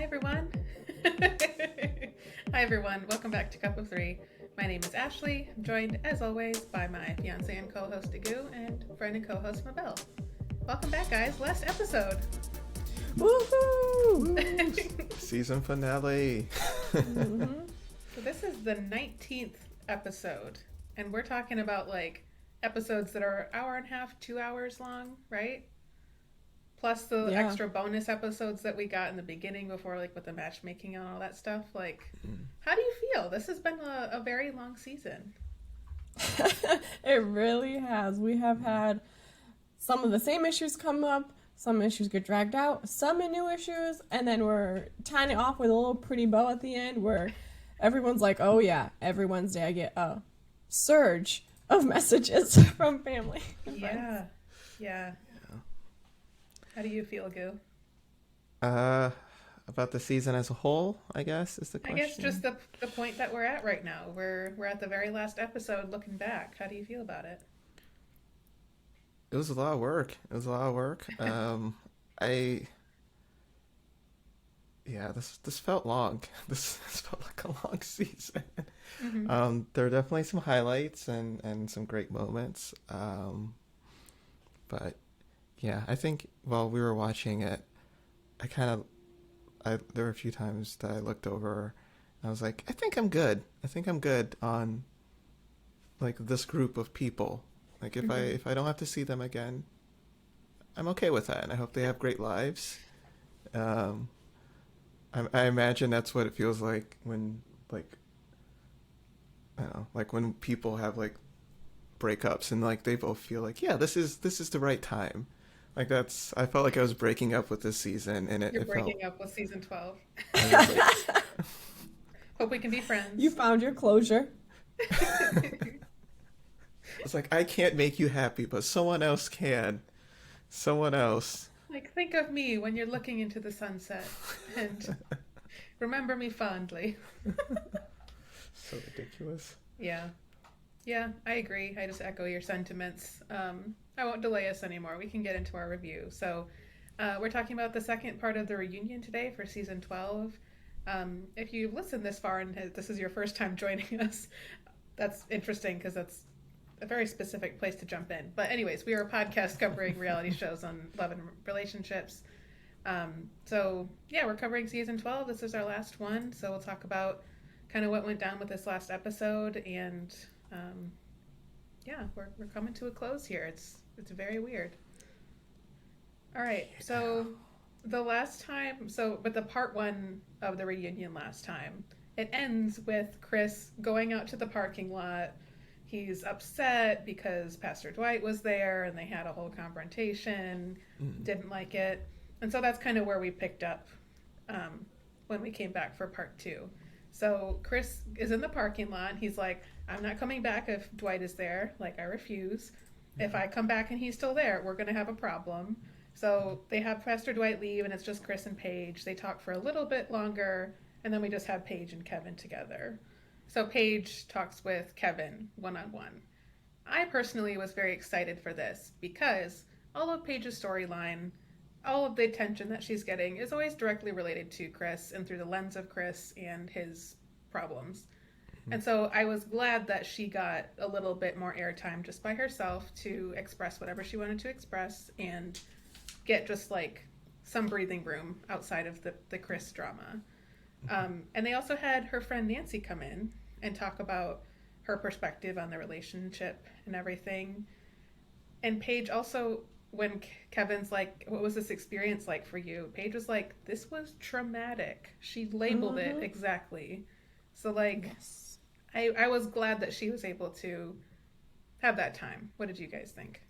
everyone. Hi everyone. Welcome back to Cup of Three. My name is Ashley. I'm joined as always by my fiance and co-host Agu and friend and co-host Mabel. Welcome back, guys. Last episode. Woohoo! Season finale. So this is the 19th episode, and we're talking about like episodes that are an hour and a half, 2 hours long, right? Plus the extra bonus episodes that we got in the beginning before, like with the matchmaking and all that stuff. Like, how do you feel? This has been a very long season. It really has. We have had some of the same issues come up, some issues get dragged out, some new issues, and then we're tying it off with a little pretty bow at the end where everyone's like, oh yeah, every Wednesday I get a surge of messages from family and friends. Yeah. How do you feel, Goo? About the season as a whole, I guess, is the question. I guess just the point that we're at right now. We're at the very last episode looking back. How do you feel about it? It was a lot of work. This felt long. This felt like a long season. Mm-hmm. There are definitely some highlights and some great moments. But yeah, I think while we were watching it, there were a few times that I looked over and I was like, I think I'm good on like this group of people. Like if I don't have to see them again, I'm okay with that, and I hope they have great lives. I imagine that's what it feels like when, like, I don't know, like when people have like breakups and like they both feel like, yeah, this is the right time. Like I felt like I was breaking up with this season, and You're breaking up with season 12. Hope we can be friends. You found your closure. It's like, I can't make you happy, but someone else can. Someone else. Like, think of me when you're looking into the sunset, and remember me fondly. So ridiculous. Yeah, I agree. I just echo your sentiments. I won't delay us anymore. We can get into our review. So we're talking about the second part of the reunion today for season 12. If you've listened this far and this is your first time joining us, that's interesting because that's a very specific place to jump in. But anyways, we are a podcast covering reality shows on love and relationships. So yeah, we're covering season 12. This is our last one. So we'll talk about kind of what went down with this last episode, and we're coming to a close here. It's very weird. All right, so the part one of the reunion last time, it ends with Chris going out to the parking lot. He's upset because Pastor Dwight was there and they had a whole confrontation, didn't like it. And so that's kind of where we picked up when we came back for part two. So Chris is in the parking lot. He's like, I'm not coming back if Dwight is there. Like, I refuse. If I come back and he's still there, we're going to have a problem. So they have Pastor Dwight leave, and it's just Chris and Paige. They talk for a little bit longer, and then we just have Paige and Kevin together. So Paige talks with Kevin one-on-one. I personally was very excited for this because all of Paige's storyline, all of the attention that she's getting is always directly related to Chris and through the lens of Chris and his problems. And so I was glad that she got a little bit more airtime just by herself to express whatever she wanted to express and get just like some breathing room outside of the Chris drama. And they also had her friend Nancy come in and talk about her perspective on the relationship and everything. And Paige also, when Kevin's like, what was this experience like for you? Paige was like, this was traumatic. She labeled it exactly. So like, yes. I was glad that she was able to have that time. What did you guys think?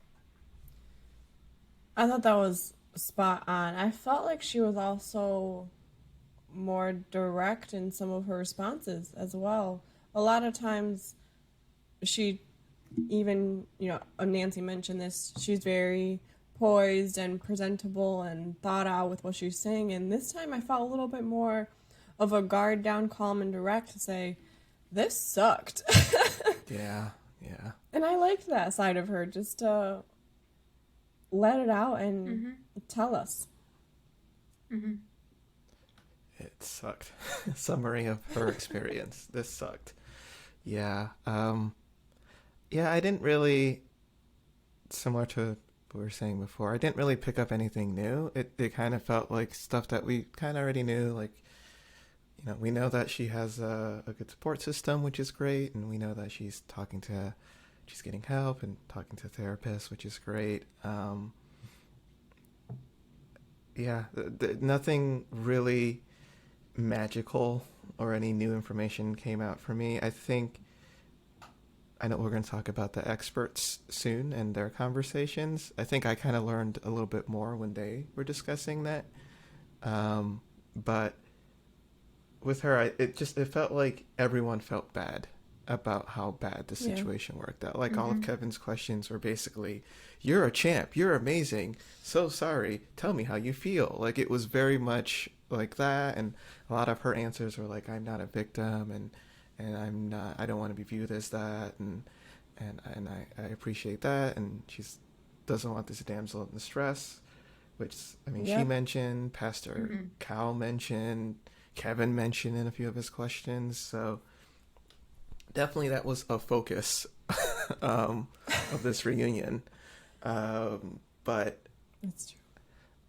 I thought that was spot on. I felt like she was also more direct in some of her responses as well. A lot of times she even, Nancy mentioned this, she's very poised and presentable and thought out with what she's saying. And this time I felt a little bit more of a guard down, calm and direct to say, this sucked. Yeah. And I liked that side of her, just to let it out and tell us. Mm-hmm. it sucked. Summary of her experience. This sucked. Yeah. Yeah, I didn't really, similar to what we were saying before, I didn't really pick up anything new. It kind of felt like stuff that we kind of already knew. Like, we know that she has a good support system, which is great. And we know that she's getting help and talking to therapists, which is great. Yeah, nothing really magical or any new information came out for me. I know we're going to talk about the experts soon and their conversations. I think I kind of learned a little bit more when they were discussing that. But with her, it felt like everyone felt bad about how bad the situation worked out. Like all of Kevin's questions were basically, "You're a champ. You're amazing. So sorry. Tell me how you feel." Like it was very much like that. And a lot of her answers were like, "I'm not a victim," and I'm not. I don't want to be viewed as that, and I appreciate that. And she's doesn't want this damsel in distress, which I mean she mentioned, Pastor Cal mentioned, Kevin mentioned in a few of his questions. So definitely that was a focus of this reunion. But That's true.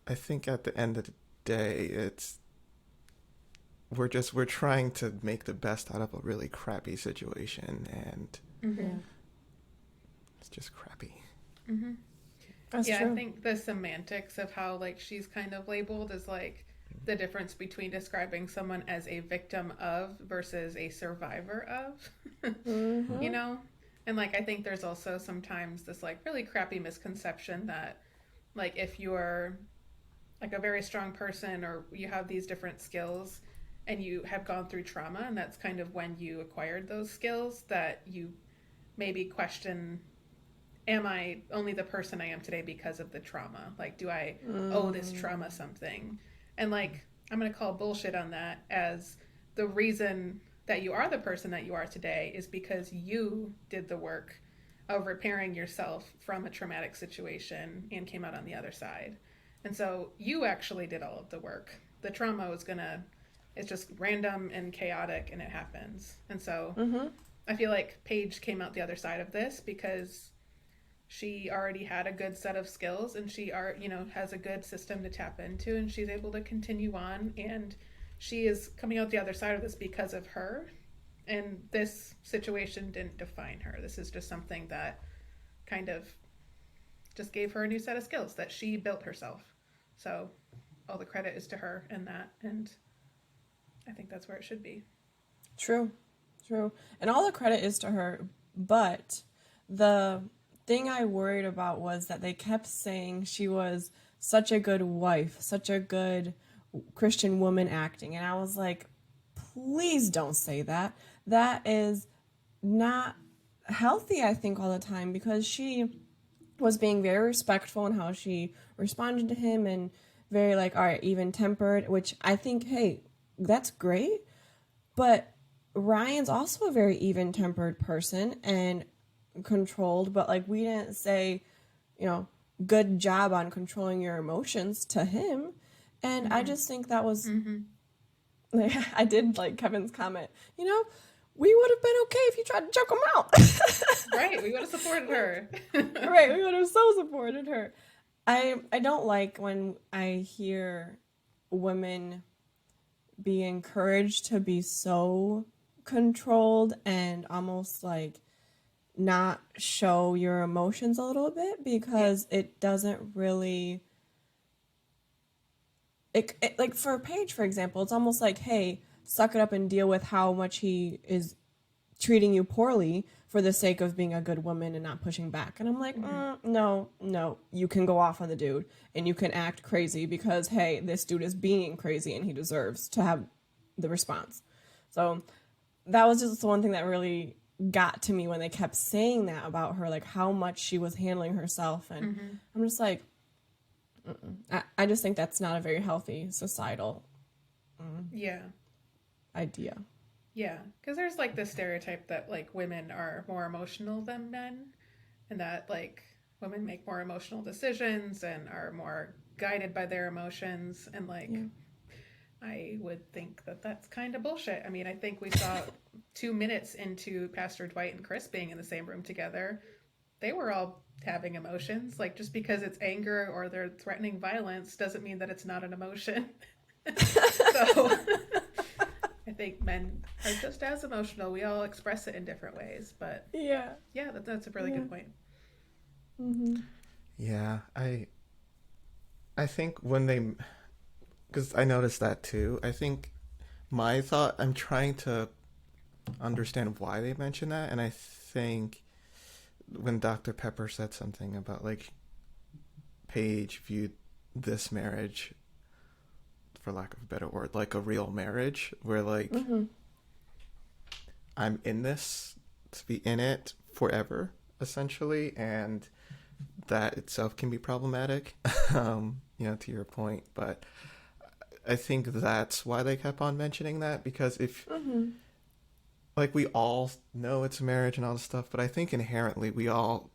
I think at the end of the day, we're trying to make the best out of a really crappy situation, and it's just crappy. That's Yeah, true. I think the semantics of how like she's kind of labeled is like the difference between describing someone as a victim of versus a survivor of. You know? And like I think there's also sometimes this like really crappy misconception that like if you're like a very strong person or you have these different skills and you have gone through trauma and that's kind of when you acquired those skills that you maybe question, am I only the person I am today because of the trauma? Like, do I owe this trauma something? And like, I'm going to call bullshit on that, as the reason that you are the person that you are today is because you did the work of repairing yourself from a traumatic situation and came out on the other side. And so you actually did all of the work. The trauma was it's just random and chaotic and it happens. And so I feel like Paige came out the other side of this because she already had a good set of skills and she has a good system to tap into, and she's able to continue on, and she is coming out the other side of this because of her, and this situation didn't define her. This is just something that kind of just gave her a new set of skills that she built herself. So all the credit is to her in that, and I think that's where it should be. True. And all the credit is to her, but the thing I worried about was that they kept saying she was such a good wife, such a good Christian woman acting. And I was like, please don't say that. That is not healthy, I think, all the time, because she was being very respectful in how she responded to him and very like, all right, even tempered, which I think, hey, that's great. But Ryan's also a very even tempered person and controlled, but like we didn't say, good job on controlling your emotions to him. And I just think that was like, I did like Kevin's comment, we would have been okay if you tried to choke him out. Right, we would have supported her. Right, we would have so supported her. I don't like when I hear women be encouraged to be so controlled and almost like not show your emotions a little bit, because it doesn't really like for Paige, for example, it's almost like, hey, suck it up and deal with how much he is treating you poorly for the sake of being a good woman and not pushing back. And I'm like, no, you can go off on the dude and you can act crazy because, hey, this dude is being crazy and he deserves to have the response. So that was just the one thing that really got to me when they kept saying that about her, like how much she was handling herself. And I'm just like, I just think that's not a very healthy societal idea. Yeah, because there's like this stereotype that like women are more emotional than men, and that like women make more emotional decisions and are more guided by their emotions, and like I would think that that's kind of bullshit. I mean, I think we saw 2 minutes into Pastor Dwight and Chris being in the same room together, they were all having emotions. Like, just because it's anger or they're threatening violence doesn't mean that it's not an emotion. So I think men are just as emotional. We all express it in different ways. But Yeah. yeah, that's a really Yeah. good point. Mm-hmm. Yeah, I think when they, because I noticed that too. I think my thought, I'm trying to understand why they mentioned that, and I think when Dr. Pepper said something about like Paige viewed this marriage, for lack of a better word, like a real marriage, where like Mm-hmm. I'm in this to be in it forever, essentially, and that itself can be problematic, to your point. But I think that's why they kept on mentioning that, because if, Mm-hmm. like, we all know it's a marriage and all this stuff, but I think inherently we all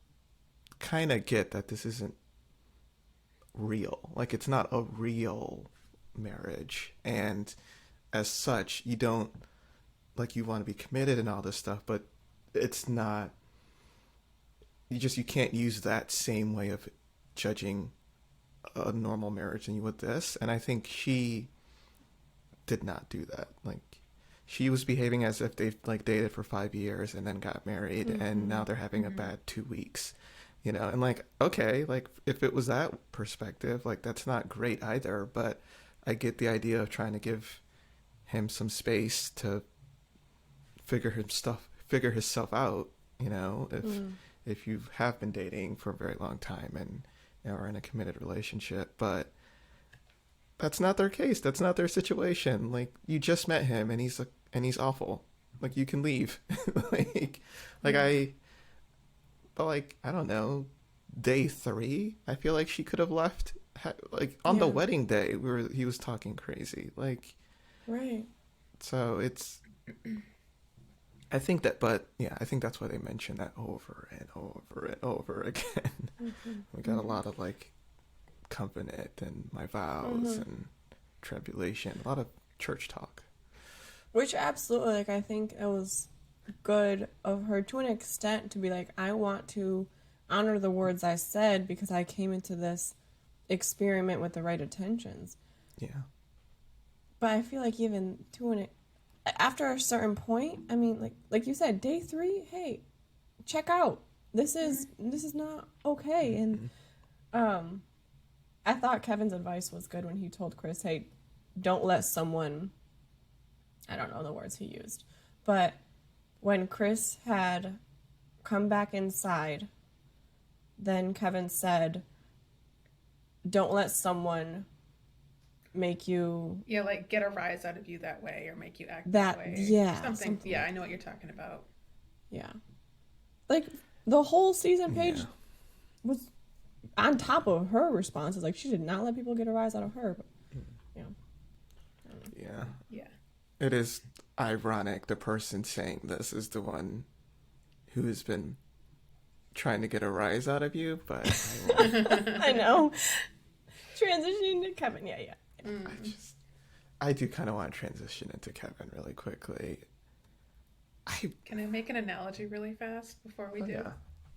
kind of get that this isn't real. Like, it's not a real marriage. And as such, you don't, like, you want to be committed and all this stuff, but it's not, you can't use that same way of judging a normal marriage than you would this. And I think she did not do that. Like, she was behaving as if they've like dated for 5 years and then got married, and now they're having a bad 2 weeks, and like, okay, like if it was that perspective, like that's not great either, but I get the idea of trying to give him some space to figure himself out, if you have been dating for a very long time and are in a committed relationship. But that's not their case. That's not their situation. Like, you just met him and he's awful. Like, you can leave. like but like, I don't know, day 3, I feel like she could have left. Like on the Yeah. wedding day, he was talking crazy. Like, Right. so it's. I think that, but yeah, I think that's why they mention that over and over and over again. We got a lot of like covenant and my vows and tribulation, a lot of church talk. Which absolutely, like, I think it was good of her to an extent to be like, I want to honor the words I said because I came into this experiment with the right intentions. Yeah. But I feel like even after a certain point, I mean, like you said, day 3, hey, check out. This is not okay. And I thought Kevin's advice was good when he told Chris, hey, don't let someone, I don't know the words he used, but when Chris had come back inside, then Kevin said, don't let someone make you Like get a rise out of you that way or make you act that way. Something. Yeah, like I know what you're talking about. Yeah. Like, the whole season, Paige Yeah. was on top of her responses. Like, she did not let people get a rise out of her. But, Yeah. Yeah. It is ironic the person saying this is the one who's been trying to get a rise out of you, but I know. Transitioning to Kevin, yeah. I do kind of want to transition into Kevin really quickly. Can I make an analogy really fast before we do?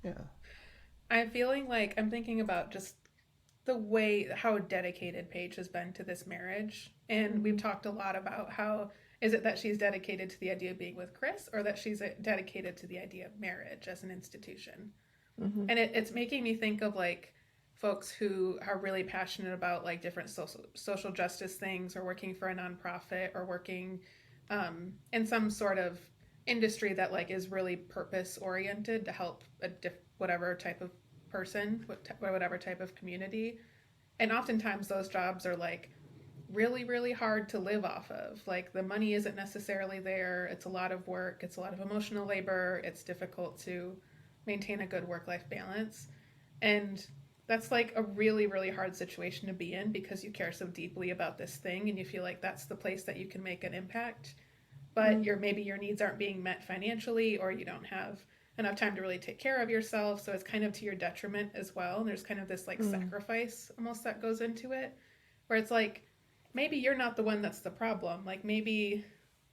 Yeah. I'm thinking about just the way how dedicated Paige has been to this marriage. And we've talked a lot about how is it that she's dedicated to the idea of being with Chris, or that she's dedicated to the idea of marriage as an institution. And it's making me think of like folks who are really passionate about like different social justice things, or working for a nonprofit, or working in some sort of industry that like is really purpose oriented to help whatever type of person, whatever type of community. And oftentimes those jobs are like really, really hard to live off of. Like, the money isn't necessarily there. It's a lot of work. It's a lot of emotional labor. It's difficult to maintain a good work-life balance. And that's like a really, really hard situation to be in, because you care so deeply about this thing and you feel like that's the place that you can make an impact. But maybe your needs aren't being met financially, or you don't have enough time to really take care of yourself. So it's kind of to your detriment as well. And there's kind of this like sacrifice almost that goes into it, where it's like, maybe you're not the one that's the problem. Like maybe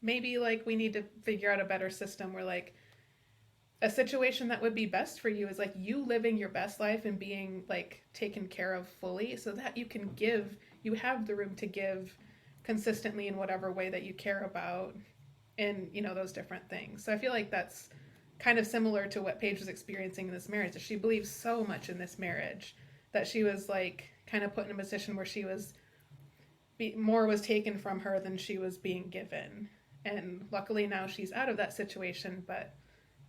like we need to figure out a better system where like a situation that would be best for you is like you living your best life and being like taken care of fully so that you have the room to give consistently in whatever way that you care about and those different things. So I feel like that's kind of similar to what Paige was experiencing in this marriage. That she believes so much in this marriage that she was like kind of put in a position where she was more was taken from her than she was being given. And luckily now she's out of that situation. But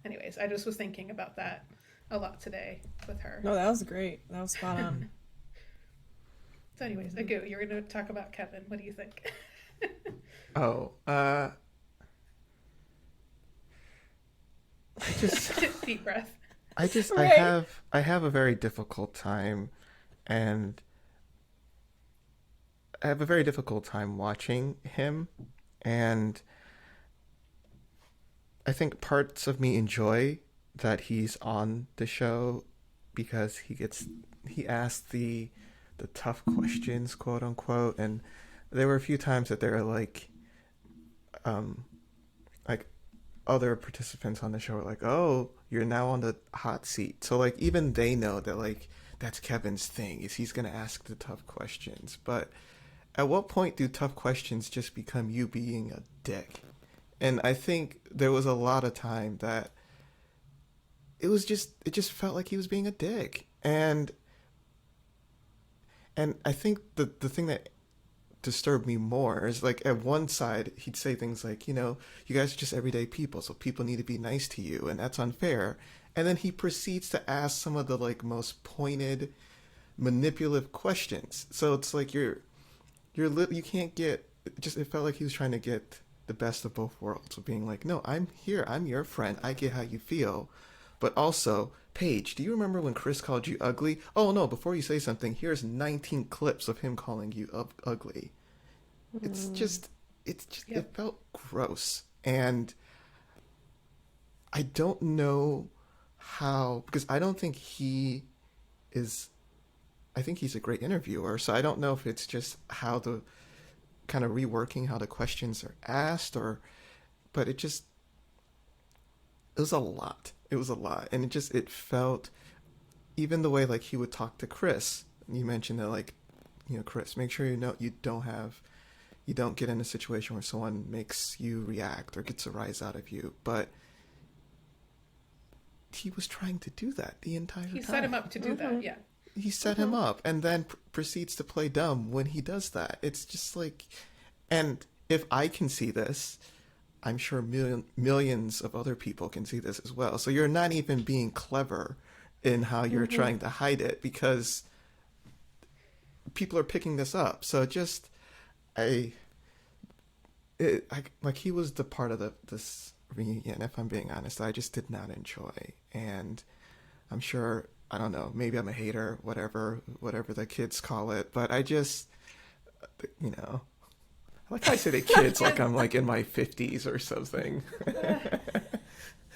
anyways, I just was thinking about that a lot today with her. No, that was great. That was spot on. So anyways, Agu, you're going to talk about Kevin. What do you think? I just deep breath. Right. I have a very difficult time, and I have a very difficult time watching him, and I think parts of me enjoy that he's on the show because he asks the tough questions, quote unquote, and there were a few times that they were like other participants on the show were like, "Oh, you're now on the hot seat." So like even they know that like that's Kevin's thing, is he's gonna ask the tough questions. But at what point do tough questions just become you being a dick? And I think there was a lot of time that it just felt like he was being a dick. And I think the thing that disturbed me more is like at one side he'd say things like, you guys are just everyday people, so people need to be nice to you, and that's unfair. And then he proceeds to ask some of the like most pointed, manipulative questions. So it's like you can't get, it felt like he was trying to get the best of both worlds, of being like, no, I'm here, I'm your friend, I get how you feel, but also, Paige, do you remember when Chris called you ugly? Oh no, before you say something, here's 19 clips of him calling you ugly. It's just Yep. It felt gross. And I don't know how, because I don't think I think he's a great interviewer, so I don't know if it's just how the kind of reworking how the questions are asked, but it was a lot. It was a lot. And it felt, even the way like he would talk to Chris, you mentioned that like, Chris, make sure you don't get in a situation where someone makes you react or gets a rise out of you. But he was trying to do that the entire time. He set him up to do that, yeah. He set him up and then proceeds to play dumb when he does that. It's just like, and if I can see this, I'm sure millions of other people can see this as well. So you're not even being clever in how you're trying to hide it, because people are picking this up. So just, like he was the part of this reunion, if I'm being honest, I just did not enjoy. And I'm sure, I don't know, maybe I'm a hater, whatever the kids call it, but I just, like I say to kids, like I'm like in my 50s or something.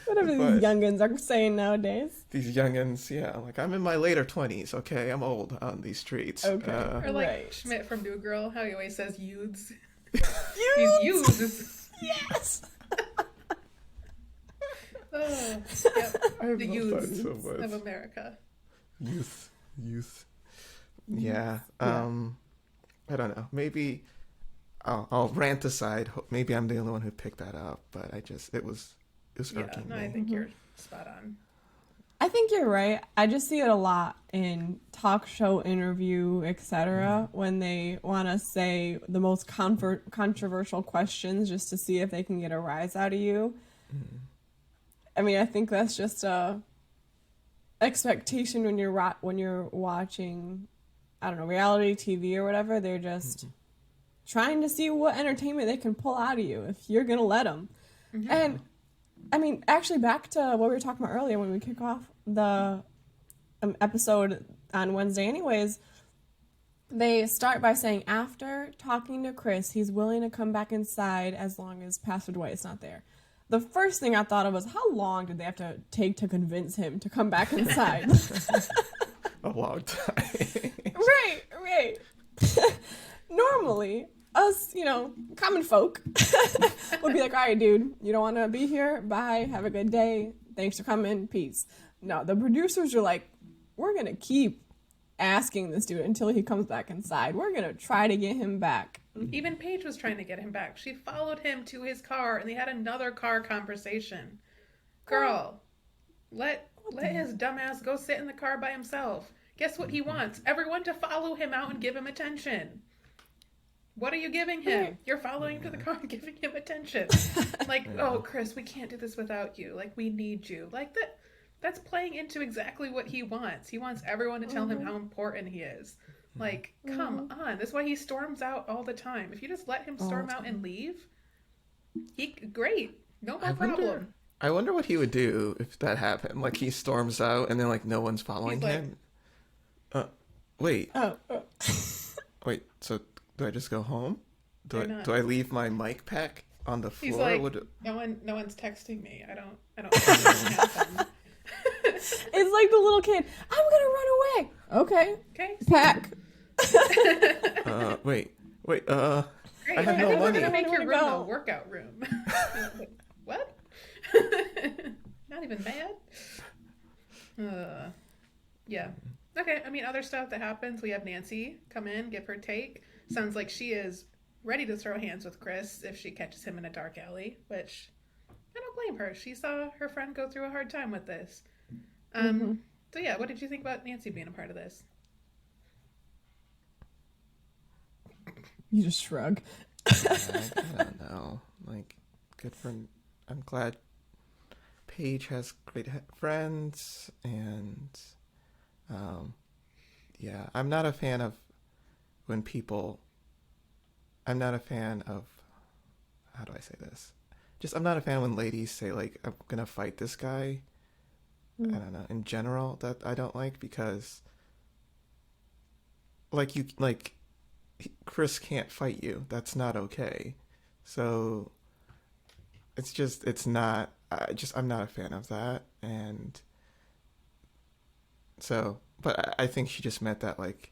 Whatever these youngins are saying nowadays. These youngins, yeah, like I'm in my later 20s, okay? I'm old on these streets. Okay. Or like Right. Schmidt from New Girl, how he always says youths. Youths! These youths. Yes! Yep. I The love youths that so much. of America. Youth. Yeah. I don't know. Maybe I'll rant aside. Maybe I'm the only one who picked that up, but it was Yeah, irking no, me. I think you're spot on. I think you're right. I just see it a lot in talk show interview, etc., when they want to say the most controversial questions just to see if they can get a rise out of you. I mean, I think that's just a expectation when you're watching, I don't know, reality TV or whatever. They're just trying to see what entertainment they can pull out of you if you're gonna let them. And I mean, actually, back to what we were talking about earlier when we kick off the episode on Wednesday anyways, they start by saying after talking to Chris, he's willing to come back inside as long as Pastor Dwight's not there. The first thing I thought of was, how long did they have to take to convince him to come back inside? A long time. Right. Normally, us, common folk would be like, all right, dude, you don't want to be here? Bye. Have a good day. Thanks for coming. Peace. No, the producers are like, we're going to keep asking this dude until he comes back inside. We're going to try to get him back. Even Paige was trying to get him back. She followed him to his car and they had another car conversation. Girl, let his dumbass go sit in the car by himself. Guess what he wants? Everyone to follow him out and give him attention. What are you giving him? You're following him to the car and giving him attention. Like, oh, Chris, we can't do this without you. Like, we need you. Like, that's playing into exactly what he wants. He wants everyone to tell him how important he is. Like, come on. That's why he storms out all the time. If you just let him storm out and leave, great. No more problem. I wonder what he would do if that happened. Like, he storms out and then, like, no one's following him. Wait. Wait, so do I just go home? Do I leave my mic pack on the floor? He's like, no one's texting me. I don't happen. It's like the little kid. I'm gonna run away. Okay. Pack. Wait. Great. I have no money. We're gonna make your room a workout room. What? Not even mad? Yeah. Okay, I mean, other stuff that happens. We have Nancy come in, give her take. Sounds like she is ready to throw hands with Chris if she catches him in a dark alley, which I don't blame her. She saw her friend go through a hard time with this. So yeah, what did you think about Nancy being a part of this? You just shrug. I don't know. Like, I'm glad Paige has great friends, and yeah, I'm not a fan of how do I say this? I'm not a fan when ladies say, like, I'm gonna fight this guy. I don't know. In general, that I don't like, because Chris can't fight you. That's not okay. So I'm not a fan of that. And so, but I think she just meant that, like,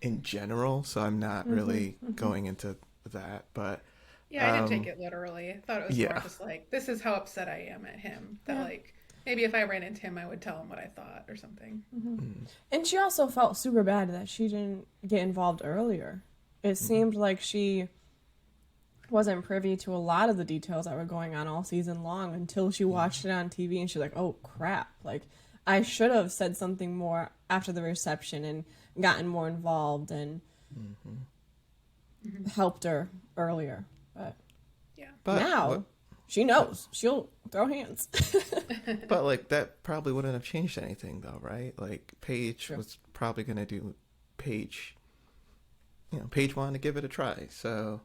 in general. So I'm not really going into that, but yeah, I didn't take it literally. I thought it was more just like, this is how upset I am at him. That like, maybe if I ran into him, I would tell him what I thought or something. And she also felt super bad that she didn't get involved earlier. It seemed like she wasn't privy to a lot of the details that were going on all season long until she watched it on TV, and she's like, oh crap, like, I should have said something more after the reception and gotten more involved and helped her earlier. But now she knows. She'll throw hands. But, like, that probably wouldn't have changed anything, though, right? Like, Paige was probably going to do Paige. Paige wanted to give it a try. So,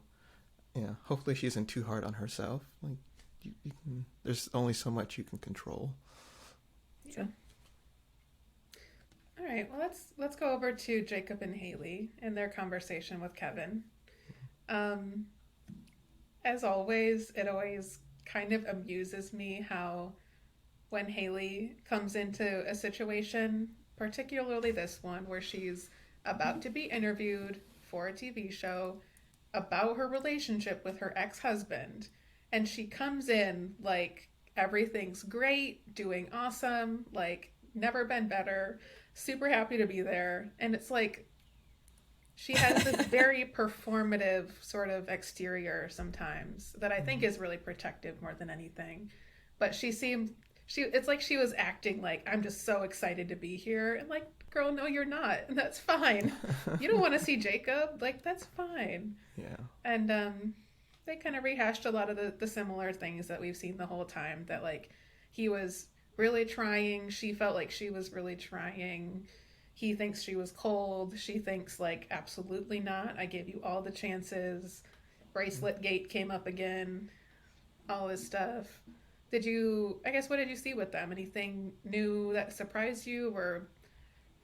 hopefully she isn't too hard on herself. Like, there's only so much you can control. Yeah. All right. Well, let's go over to Jacob and Haley and their conversation with Kevin. As always, it always kind of amuses me how when Haley comes into a situation, particularly this one where she's about to be interviewed for a TV show about her relationship with her ex-husband, and she comes in like everything's great, doing awesome, like never been better, super happy to be there, and it's like she has this very performative sort of exterior sometimes that I think is really protective more than anything. But it's like she was acting like, I'm just so excited to be here. And like, girl, no, you're not. And that's fine. You don't want to see Jacob. Like, that's fine. Yeah. And they kind of rehashed a lot of the similar things that we've seen the whole time. That, like, he was really trying. She felt like she was really trying. He thinks she was cold. She thinks, like, absolutely not. I gave you all the chances. Bracelet gate came up again. All this stuff. What did you see with them? Anything new that surprised you, or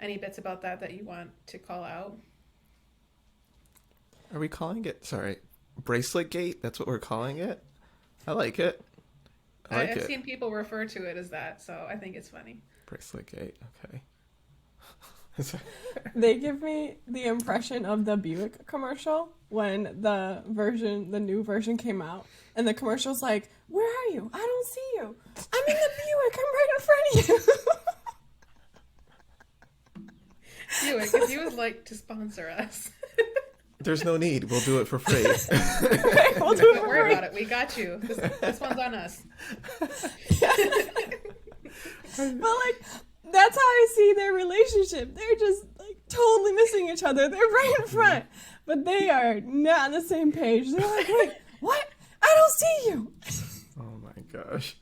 any bits about that you want to call out? Are we calling it, Bracelet gate? That's what we're calling it? I like it. I've seen people refer to it as that, so I think it's funny. Bracelet gate, okay. They give me the impression of the Buick commercial when the new version came out, and the commercial's like, "Where are you? I don't see you. I'm in the Buick. I'm right in front of you." Buick, if you would like to sponsor us. There's no need. We'll do it for free. Okay, we'll do it Don't for worry free. about it. We got you. This one's on us. But like, that's how I see their relationship. They're just like totally missing each other. They're right in front, but they are not on the same page. They're like, "Wait, what? I don't see you." Oh my gosh.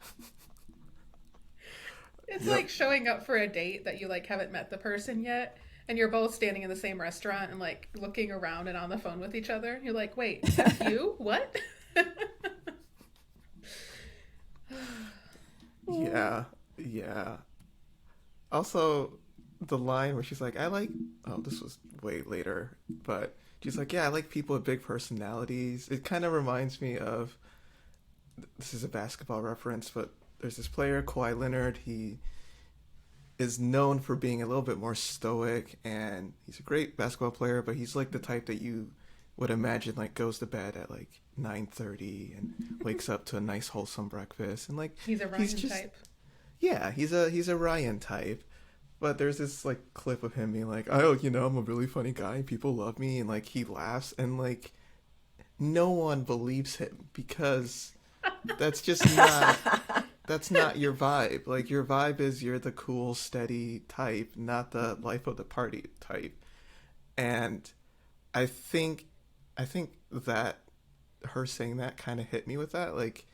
It's Yep. like showing up for a date that you like haven't met the person yet, and you're both standing in the same restaurant and like looking around and on the phone with each other. You're like, "Wait, that's you? What?" Yeah. Yeah. Also, the line where she's like, this was way later, but she's like, "Yeah, I like people with big personalities." It kind of reminds me of, this is a basketball reference, but there's this player, Kawhi Leonard. He is known for being a little bit more stoic, and he's a great basketball player, but he's like the type that you would imagine like goes to bed at like 9:30 and wakes up to a nice wholesome breakfast, and like He's a Ryan type. yeah, he's a Ryan type. But there's this like clip of him being like, "Oh, I'm a really funny guy. People love me," and like he laughs, and like no one believes him because that's just not that's not your vibe. Like your vibe is you're the cool, steady type, not the life of the party type. And I think that her saying that kind of hit me with that. Like,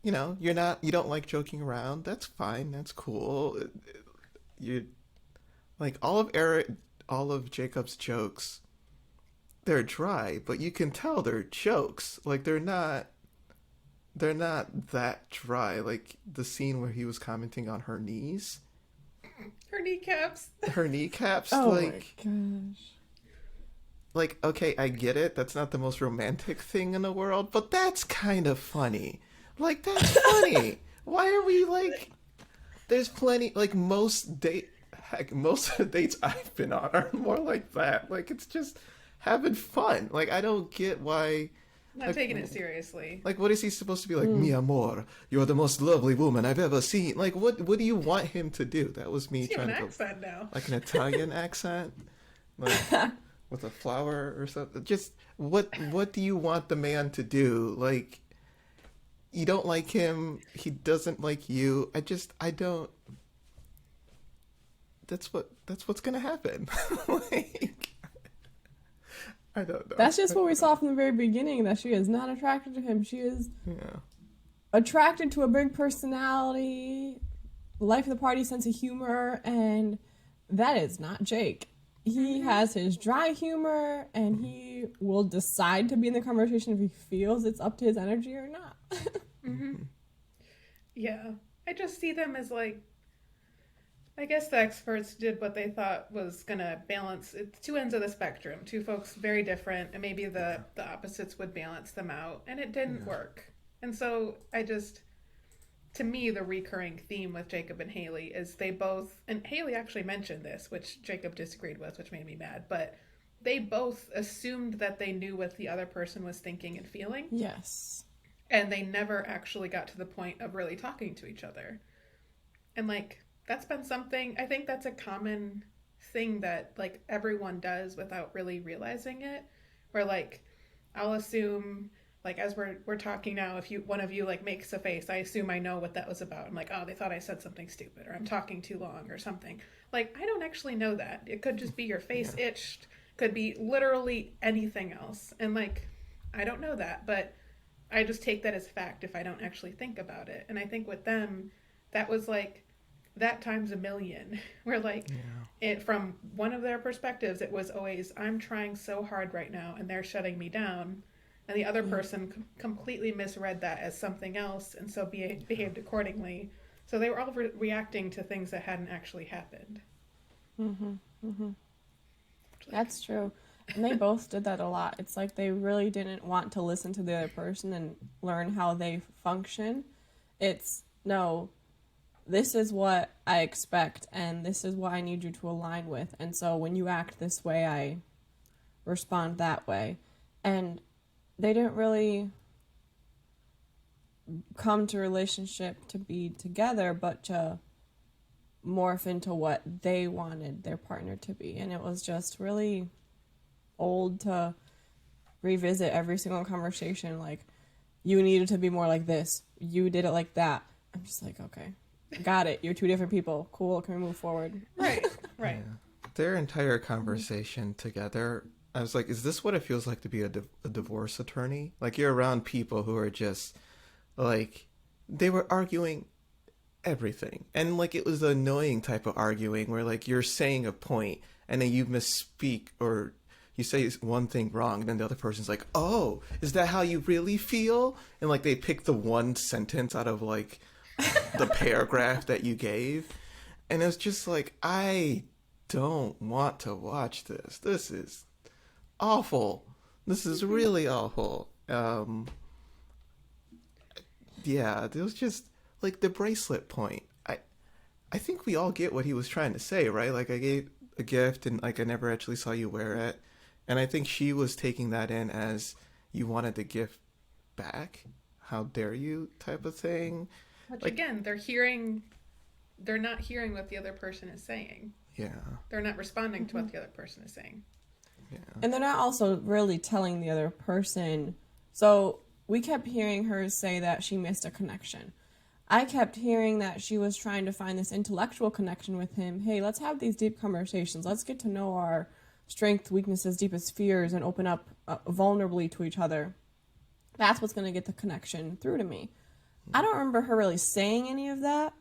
you don't like joking around. That's fine. That's cool. You like all of Jacob's jokes. They're dry, but you can tell they're jokes. Like they're not that dry. Like the scene where he was commenting on her knees. Her kneecaps. Oh like my gosh. like, okay, I get it. That's not the most romantic thing in the world, but that's kind of funny. Like, that's funny. Why are we like? There's plenty. Like most of the dates I've been on are more like that. Like, it's just having fun. Like, I don't get why. Not taking it seriously. Like, what is he supposed to be like? Mi amor, you're the most lovely woman I've ever seen. Like, what do you want him to do? That was me You have trying an to accent now. like an Italian accent, like with a flower or something. Just what do you want the man to do? Like, you don't like him, he doesn't like you. I don't. That's what's gonna happen. Like, I don't know. That's just what we saw from the very beginning, that she is not attracted to him. She is attracted to a big personality, life of the party, sense of humor, and that is not Jake. He has his dry humor, and he will decide to be in the conversation if he feels it's up to his energy or not. Yeah. I just see them as like, I guess the experts did what they thought was going to balance. It's two ends of the spectrum, two folks very different, and maybe the opposites would balance them out, and it didn't work. And so to me, the recurring theme with Jacob and Haley is they both, and Haley actually mentioned this, which Jacob disagreed with, which made me mad, but they both assumed that they knew what the other person was thinking and feeling. Yes. And they never actually got to the point of really talking to each other. And like, that's been something, I think that's a common thing that like everyone does without really realizing it. Where like, I'll assume, like as we're talking now, if one of you like makes a face, I assume I know what that was about. I'm like, oh, they thought I said something stupid, or I'm talking too long or something. Like, I don't actually know that. It could just be your face itched, could be literally anything else. And like, I don't know that, but I just take that as fact if I don't actually think about it. And I think with them, that was like that times a million. Where like it, from one of their perspectives, it was always, I'm trying so hard right now and they're shutting me down. And the other person completely misread that as something else, and so behaved accordingly. So they were all reacting to things that hadn't actually happened. That's true. And they both did that a lot. It's like they really didn't want to listen to the other person and learn how they function. It's, no, this is what I expect, and this is what I need you to align with. And so when you act this way, I respond that way. And they didn't really come to relationship to be together, but to morph into what they wanted their partner to be. And it was just really old to revisit every single conversation. Like, you needed to be more like this. You did it like that. I'm just like, okay, got it. You're two different people. Cool. Can we move forward? Right. Right. Yeah. Their entire conversation together, I was like, is this what it feels like to be a divorce attorney? Like, you're around people who are just, like, they were arguing everything. And, like, it was the annoying type of arguing where, like, you're saying a point and then you misspeak or you say one thing wrong and then the other person's like, oh, is that how you really feel? And, like, they pick the one sentence out of, like, the paragraph that you gave. And it's just like, I don't want to watch this. This is awful. This is really awful. Yeah, it was just like the bracelet point. I think we all get what he was trying to say, right? Like, I gave a gift and, like, I never actually saw you wear it. And I think she was taking that in as you wanted the gift back. How dare you type of thing. Which, Like, again, they're not hearing what the other person is saying. yeah. They're not responding to what the other person is saying. Yeah. And they're not also really telling the other person. So we kept hearing her say that she missed a connection. I kept hearing that she was trying to find this intellectual connection with him. Hey, let's have these deep conversations. Let's get to know our strengths, weaknesses, deepest fears, and open up vulnerably to each other. That's what's going to get the connection through to me. I don't remember her really saying any of that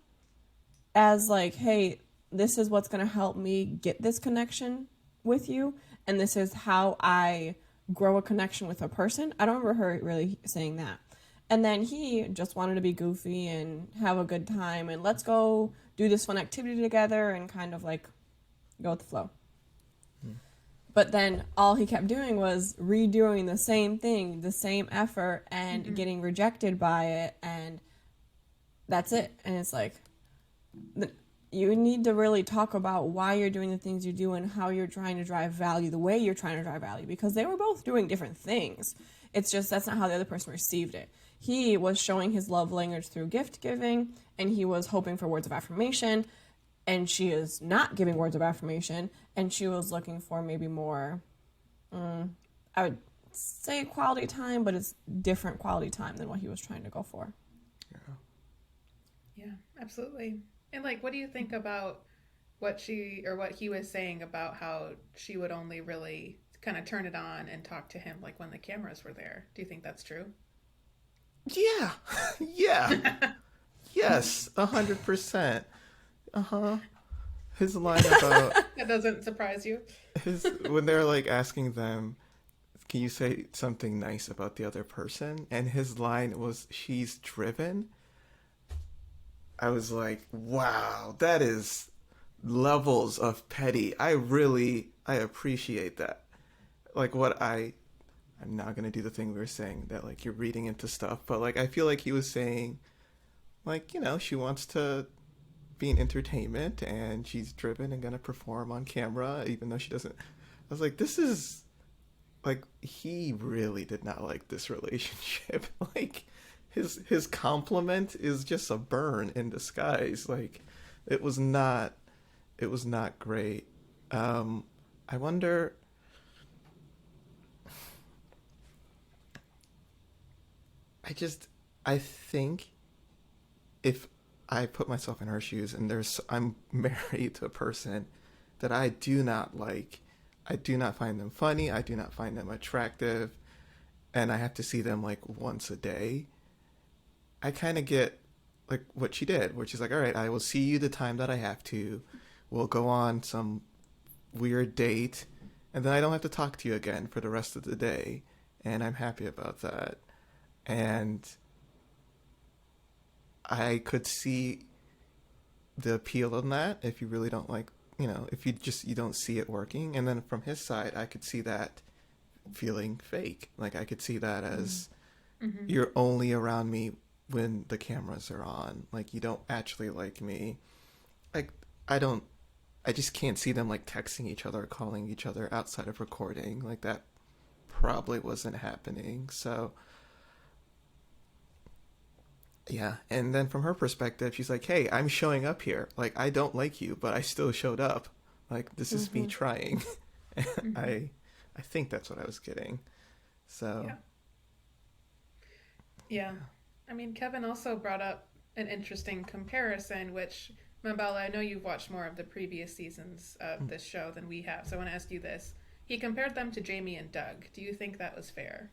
as like, hey, this is what's going to help me get this connection with you, and this is how I grow a connection with a person. I don't remember her really saying that. And then he just wanted to be goofy and have a good time and let's go do this fun activity together and kind of like go with the flow. But then all he kept doing was redoing the same thing, the same effort, and getting rejected by it, and that's it. And it's like, you need to really talk about why you're doing the things you do and how you're trying to drive value, the way you're trying to drive value, because they were both doing different things. It's just that's not how the other person received it. He was showing his love language through gift giving, and he was hoping for words of affirmation, and she is not giving words of affirmation, and she was looking for maybe more, I would say quality time, but it's different quality time than what he was trying to go for. Yeah, absolutely. And, like, what do you think about what he was saying about how she would only really kind of turn it on and talk to him, like, when the cameras were there? Do you think that's true? Yeah. Yeah. Yes. 100%. His line about That doesn't surprise you? when they're like asking them, can you say something nice about the other person? And his line was, she's driven. I was like, wow, that is levels of petty. I appreciate that. Like, I'm not going to do the thing we were saying that, like, you're reading into stuff, but, like, I feel like he was saying, like, you know, she wants to be in entertainment and she's driven and going to perform on camera, even though she doesn't. I was like, this is, like, he really did not like this relationship. Like, his compliment is just a burn in disguise. Like, it was not great. I wonder, I think if I put myself in her shoes and I'm married to a person that I do not like, I do not find them funny, I do not find them attractive, and I have to see them like once a day, I kind of get like what she did, where she's like, all right, I will see you the time that I have to, we'll go on some weird date, and then I don't have to talk to you again for the rest of the day, and I'm happy about that. And I could see the appeal in that if you really don't like, you know, if you don't see it working. And then from his side, I could see that feeling fake. Like, I could see that as you're only around me when the cameras are on. Like, you don't actually like me. Like, I just can't see them like texting each other or calling each other outside of recording. Like, that probably wasn't happening. So yeah, and then from her perspective, she's like, hey, I'm showing up here. Like, I don't like you, but I still showed up. Like, this is me trying. I think that's what I was getting. So Yeah. I mean, Kevin also brought up an interesting comparison, which, Mabel, I know you've watched more of the previous seasons of this show than we have, so I want to ask you this. He compared them to Jamie and Doug. Do you think that was fair?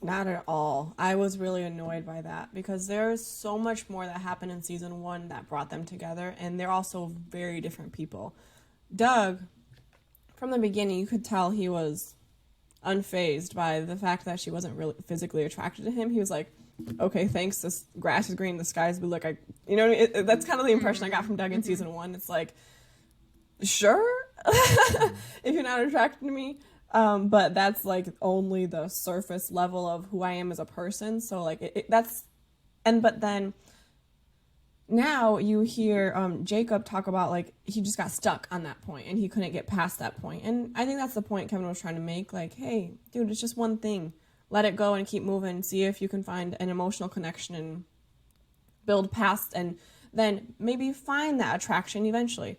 Not at all. I was really annoyed by that because there's so much more that happened in season 1 that brought them together, and they're also very different people. Doug, from the beginning, you could tell he was unfazed by the fact that she wasn't really physically attracted to him. He was like, okay, thanks, this grass is green, the sky's blue. Like, you know, that's kind of the impression I got from Doug in season 1. It's like, sure, if you're not attracted to me. But that's like only the surface level of who I am as a person. So like but then now you hear Jacob talk about like he just got stuck on that point and he couldn't get past that point. And I think that's the point Kevin was trying to make. Like, hey, dude, it's just one thing. Let it go and keep moving. See if you can find an emotional connection and build past, and then maybe find that attraction eventually.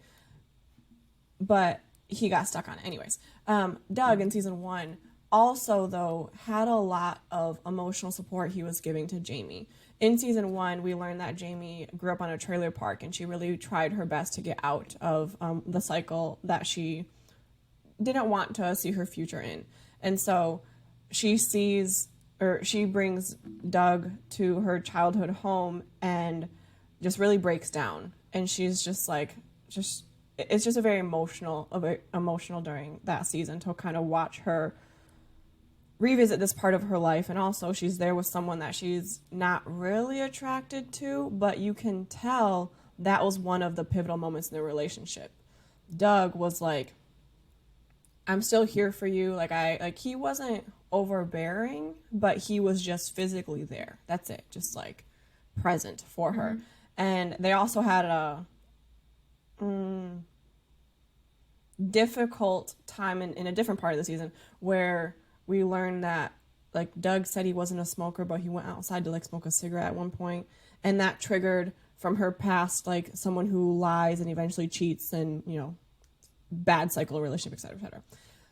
But he got stuck on it anyways. Doug in season 1 also, though, had a lot of emotional support he was giving to Jamie. In season 1, we learned that Jamie grew up on a trailer park and she really tried her best to get out of the cycle that she didn't want to see her future in. And so she brings Doug to her childhood home and just really breaks down. And she's just like, it's just a very emotional during that season to kind of watch her revisit this part of her life. And also she's there with someone that she's not really attracted to, but you can tell that was one of the pivotal moments in the relationship. Doug was like, I'm still here for you. Like he wasn't overbearing, but he was just physically there. That's it. Just like present for her. And they also had a difficult time in a different part of the season where we learned that like Doug said he wasn't a smoker, but he went outside to like smoke a cigarette at one point, and that triggered from her past like someone who lies and eventually cheats and, you know, bad cycle of relationship, etc., etc.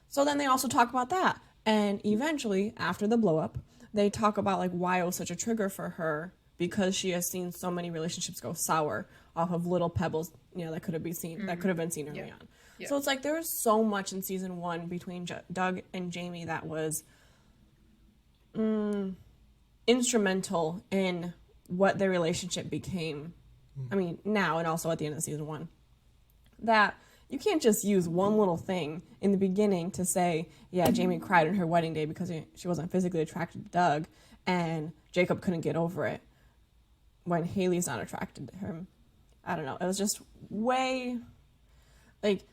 So then they also talk about that, and eventually after the blow up they talk about like why it was such a trigger for her, because she has seen so many relationships go sour off of little pebbles, you know, that could have been seen early on. Yeah. So it's like there was so much in season 1 between Doug and Jamie that was instrumental in what their relationship became. I mean, now and also at the end of season 1. That you can't just use one little thing in the beginning to say, yeah, Jamie cried on her wedding day because she wasn't physically attracted to Doug, and Jacob couldn't get over it when Haley's not attracted to him. I don't know. It was just way like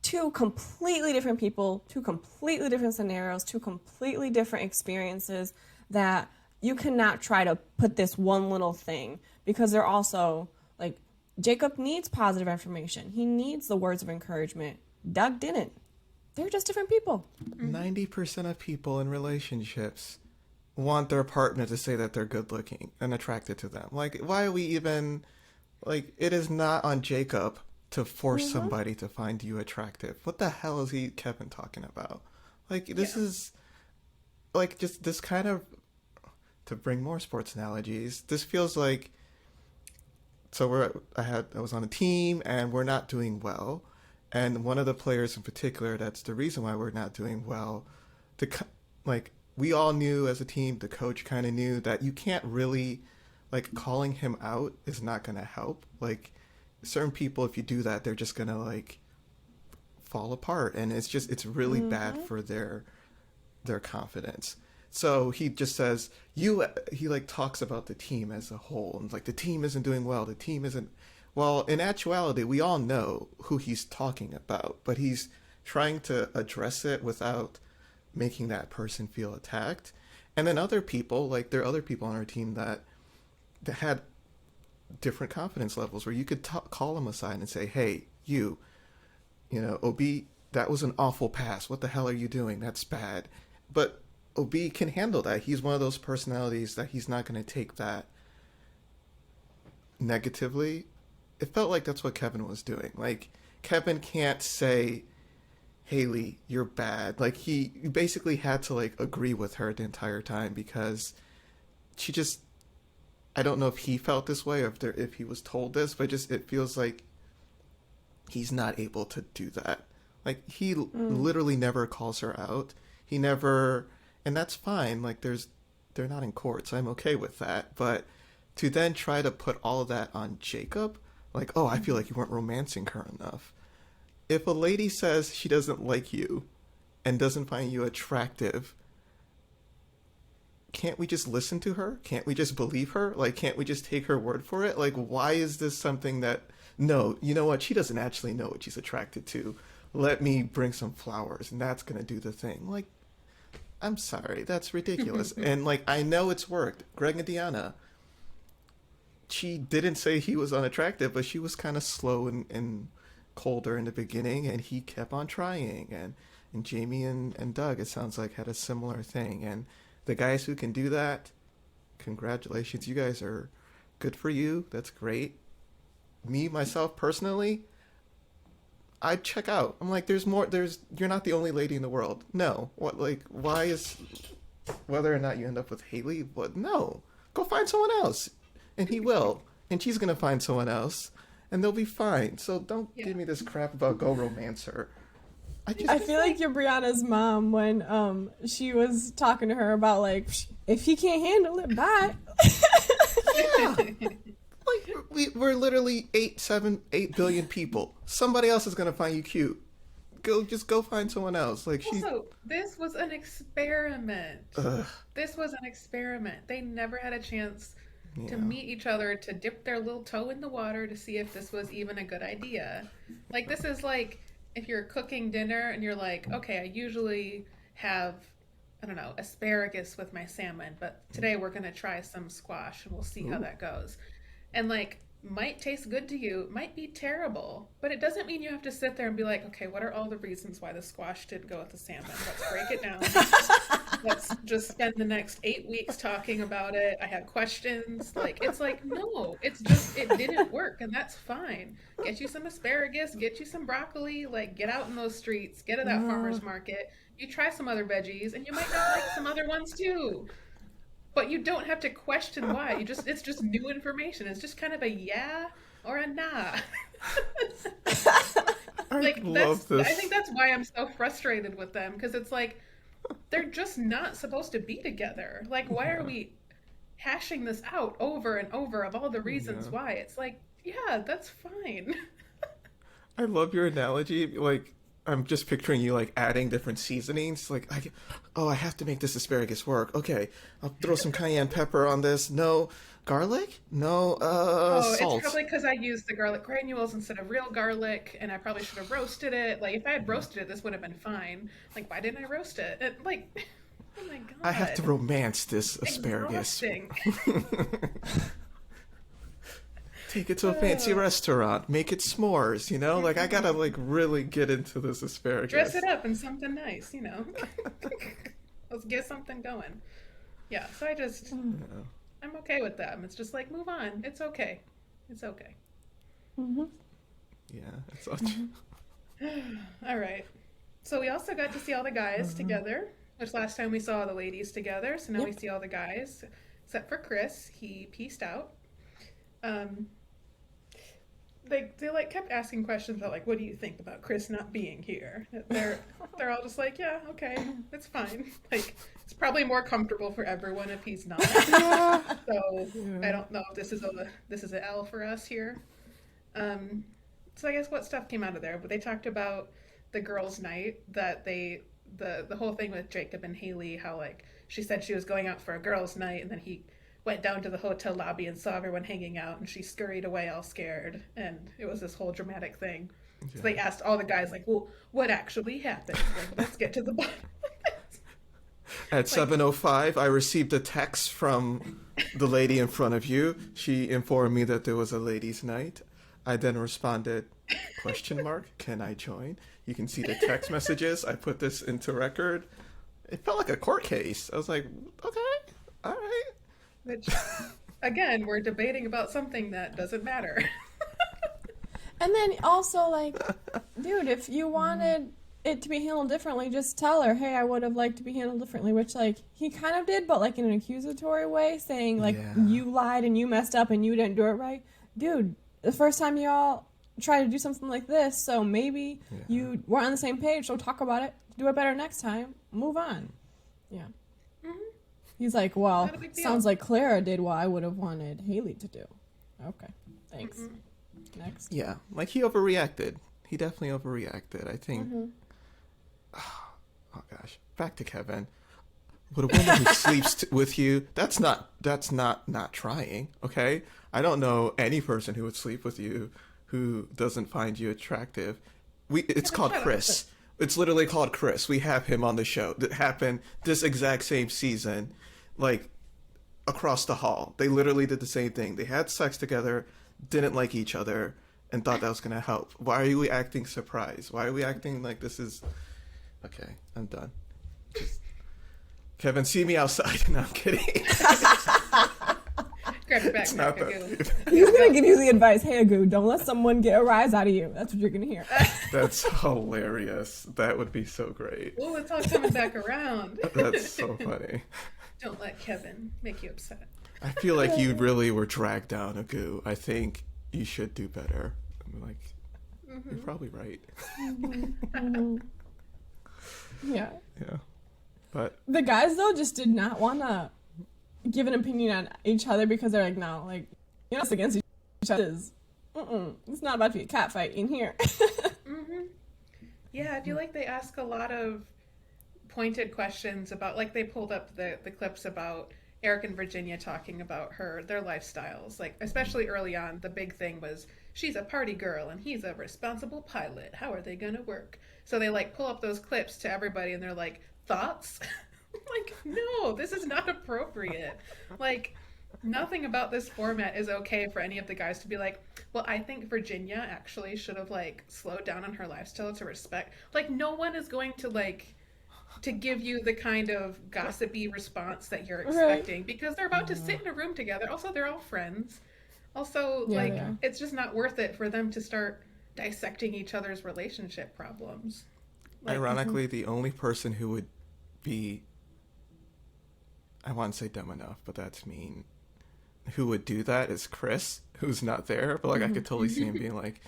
two completely different people, two completely different scenarios, two completely different experiences that you cannot try to put this one little thing, because they're also like, Jacob needs positive affirmation. He needs the words of encouragement. Doug didn't. They're just different people. 90% of people in relationships want their partner to say that they're good looking and attracted to them. Like, why are we even, like, it is not on Jacob to force somebody to find you attractive. What the hell is Kevin talking about? Like, this is like just this kind of, to bring more sports analogies, this feels like, so I was on a team and we're not doing well, and one of the players in particular, that's the reason why we're not doing well, like we all knew as a team, the coach kind of knew that you can't really, like, calling him out is not going to help. Like, certain people, if you do that, they're just going to like fall apart, and it's really bad for their confidence. So he just says, he like talks about the team as a whole, and like, the team isn't doing well, the team isn't, well, in actuality, we all know who he's talking about, but he's trying to address it without making that person feel attacked. And then other people, like there are other people on our team that had different confidence levels where you could call them aside and say, hey, OB, that was an awful pass. What the hell are you doing? That's bad. But OB can handle that. He's one of those personalities that he's not going to take that negatively. It felt like that's what Kevin was doing. Like, Kevin can't say, Haley, you're bad. Like, he basically had to, like, agree with her the entire time because she just, I don't know if he felt this way or if he was told this, but it feels like he's not able to do that. Like, he literally never calls her out. He never, and that's fine. Like, they're not in court, so I'm okay with that. But to then try to put all of that on Jacob, like, oh, I feel like you weren't romancing her enough. If a lady says she doesn't like you and doesn't find you attractive, can't we just listen to her? Can't we just believe her? Like, can't we just take her word for it? Like, why is this something that, no, you know what? She doesn't actually know what she's attracted to. Let me bring some flowers and that's going to do the thing. Like, I'm sorry. That's ridiculous. And, like, I know it's worked. Greg and Deanna, she didn't say he was unattractive, but she was kind of slow and colder in the beginning, and he kept on trying. And Jamie and Doug, it sounds like, had a similar thing. And the guys who can do that, congratulations. You guys are good for you. That's great. Me, myself, personally, I'd check out. I'm like, you're not the only lady in the world. No. What, like, why is, whether or not you end up with Haley, what? No. Go find someone else. And he will. And she's going to find someone else. And they'll be fine. So don't give me this crap about go romance her. I feel like you're Brianna's mom when she was talking to her about, like, if he can't handle it, bye. Yeah. Like, we're literally 8 billion people. Somebody else is going to find you cute. Just go find someone else. Like, Also, this was an experiment. Ugh. This was an experiment. They never had a chance to meet each other, to dip their little toe in the water to see if this was even a good idea. Like, this is like if you're cooking dinner and you're like, okay, I usually have, I don't know, asparagus with my salmon, but today we're going to try some squash and we'll see how that goes. And, like, might taste good to you, might be terrible, but it doesn't mean you have to sit there and be like, okay, what are all the reasons why the squash didn't go with the salmon? Let's break it down. Let's just spend the next 8 weeks talking about it. I have questions. Like, it's like, no, it's just, it didn't work, and that's fine. Get you some asparagus, get you some broccoli, like, get out in those streets, get to that farmer's market. You try some other veggies, and you might not like some other ones too. But you don't have to question why. It's just new information. It's just kind of a yeah or a nah. Like, love this. I think that's why I'm so frustrated with them, because it's like they're just not supposed to be together. Like, why are we hashing this out over and over of all the reasons why? It's like, yeah, that's fine. I love your analogy. Like, I'm just picturing you, like, adding different seasonings. Like, I have to make this asparagus work. Okay, I'll throw some cayenne pepper on this. No garlic? No, salt. It's probably because I used the garlic granules instead of real garlic, and I probably should have roasted it. Like, if I had roasted it, this would have been fine. Like, why didn't I roast it? Like, oh my God. I have to romance this asparagus. Exhausting. Take it to a fancy restaurant. Make it s'mores, you know? Like, I gotta, like, really get into this asparagus. Dress it up in something nice, you know? Let's get something going. Yeah, so I'm okay with them. It's just like, move on. It's okay. It's okay. Yeah, it's such... All right. So we also got to see all the guys together, which last time we saw all the ladies together, so now we see all the guys, except for Chris. He pieced out. They like kept asking questions about, like, what do you think about Chris not being here? They're all just like, yeah, okay, it's fine. Like, it's probably more comfortable for everyone if he's not. So I don't know if this is an L for us here. So I guess what stuff came out of there? But they talked about the girls' night, that the whole thing with Jacob and Haley, how, like, she said she was going out for a girls' night, and then he went down to the hotel lobby and saw everyone hanging out, and she scurried away all scared, and it was this whole dramatic thing. So they asked all the guys, like, well, what actually happened? Like, let's get to the bottom of this. At 7:05, I received a text from the lady in front of you. She informed me that there was a ladies' night. I then responded, question mark, can I join? You can see the text messages. I put this into record. It felt like a court case. I was like, okay, all right. Which, again, we're debating about something that doesn't matter. And then also, like, dude, if you wanted it to be handled differently, just tell her, hey, I would have liked to be handled differently, which, like, he kind of did, but, like, in an accusatory way, saying, like, you lied and you messed up and you didn't do it right. Dude, the first time y'all try to do something like this, so maybe you weren't on the same page, so talk about it, do it better next time, move on. Yeah. Mm-hmm. He's like, well, sounds like Clara did what I would have wanted Haley to do. Okay, thanks. Mm-hmm. Next. Yeah, like he overreacted. He definitely overreacted. I think. Mm-hmm. Oh gosh, back to Kevin. But a woman who sleeps with you, that's not trying. Okay, I don't know any person who would sleep with you who doesn't find you attractive. It's called Chris. It's literally called Chris. We have him on the show. That happened this exact same season, like across the hall. They literally did the same thing. They had sex together, didn't like each other, and thought that was going to help. Why are we acting surprised? Why are we acting like this is... Okay, I'm done. Kevin, see me outside. No, I'm kidding. Grab your back. It's not that. He's going to give you the advice, hey, Agu, don't let someone get a rise out of you. That's what you're going to hear. That's hilarious. That would be so great. Oh, it's all coming back around. That's so funny. Don't let Kevin make you upset. I feel like you really were dragged down, Agu. I think you should do better. I'm like, you're probably right. Yeah. Yeah. But the guys, though, just did not want to give an opinion on each other because they're like, no, like, you're not against each other. It's not about to be a cat fight in here. Yeah, I feel like they ask a lot of pointed questions about, like, they pulled up the clips about Eric and Virginia talking about their lifestyles. Like, especially early on, the big thing was, she's a party girl and he's a responsible pilot. How are they going to work? So they, like, pull up those clips to everybody and they're like, thoughts? Like, no, this is not appropriate. Like, nothing about this format is okay for any of the guys to be like, well, I think Virginia actually should have, like, slowed down on her lifestyle to respect. Like, no one is going to, like, to give you the kind of gossipy response that you're expecting because they're about to sit in a room together. Also, they're all friends. Also, it's just not worth it for them to start dissecting each other's relationship problems. Like, ironically, the only person who would be, I want to say dumb enough, but that's mean, who would do that is Chris, who's not there. But, like, I could totally see him being like,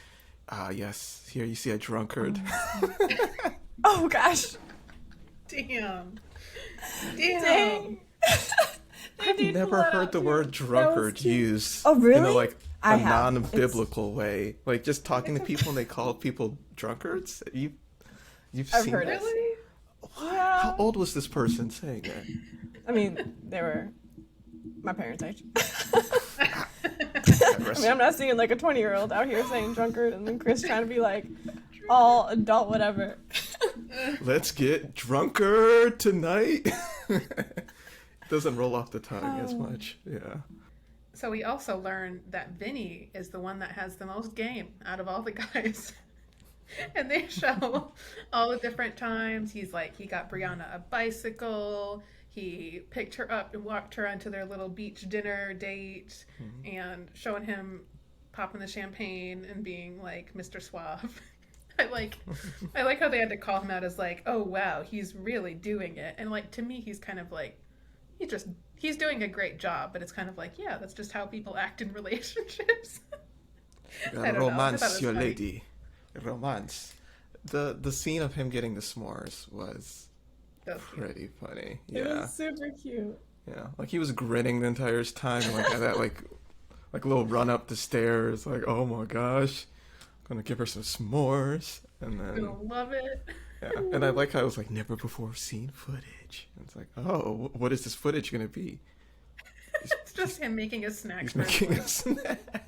yes, here you see a drunkard. Oh, gosh. Damn. I've never heard the word drunkard used really? in a non-biblical way. Like, just talking to people and they call people drunkards? You've seen heard that? Really? How old was this person saying that? I mean, they were my parents' age. I mean, I'm not seeing like a 20-year-old out here saying drunkard and then Chris trying to be like all adult whatever. Let's get drunkard tonight. Doesn't roll off the tongue as much. Yeah. So we also learned that Vinny is the one that has the most game out of all the guys. And they show all the different times. He's like, he got Brianna a bicycle. He picked her up and walked her onto their little beach dinner date, and showing him popping the champagne and being like Mr. Suave. I like how they had to call him out as like, oh wow, he's really doing it. And like, to me, he's kind of like, he's doing a great job, but it's kind of like, yeah, that's just how people act in relationships. Romance, your lady. Romance. The scene of him getting the s'mores was pretty funny. Yeah. It was super cute. Yeah, like he was grinning the entire time, and like had that like little run up the stairs, like, oh my gosh, I'm gonna give her some s'mores, and then You'll love it. Yeah, and I like how it was like never before seen footage. And it's like, oh, what is this footage gonna be? It's just him making a snack. He's making a snack.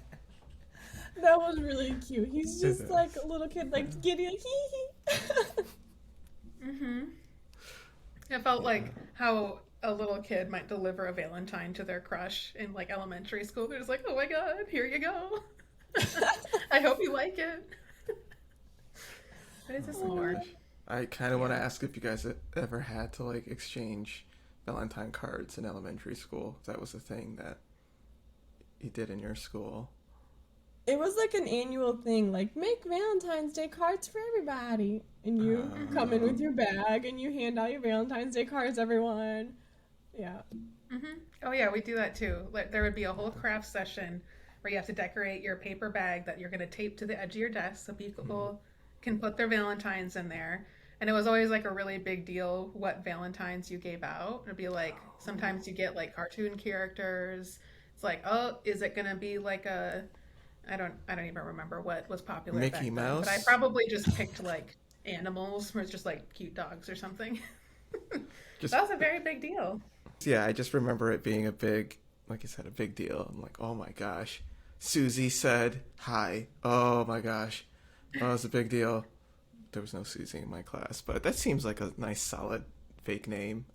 That was really cute. He's just like a little kid, like giddy, like hee hee. It felt Yeah. like how a little kid might deliver a Valentine to their crush in like elementary school. They're just like, "Oh my God, here you go. I hope you like it." But it's Oh just my more, gosh. I kind of want yeah. to ask if you guys ever had to like exchange Valentine cards in elementary school. If that was a thing that you did in your school. It was like an annual thing, like make Valentine's Day cards for everybody. And you come in Mm-hmm. with your bag and you hand out your Valentine's Day cards, everyone. Yeah. Mm-hmm. Oh yeah, we do that too. Like there would be a whole craft session where you have to decorate your paper bag that you're going to tape to the edge of your desk so people can put their Valentines in there. And it was always like a really big deal what Valentines you gave out. It'd be like sometimes you get like cartoon characters. It's like, oh, is it going to be like a I don't even remember what was popular Mickey back then, but I Mouse. probably just picked like animals where it's just like cute dogs or something. Just That was a very big deal. yeah, I just remember it being a big, like you said, a big deal. I'm like, oh my gosh, Susie said hi. Oh my gosh, oh, it's a big deal. There was no Susie in my class, but that seems like a nice, solid fake name.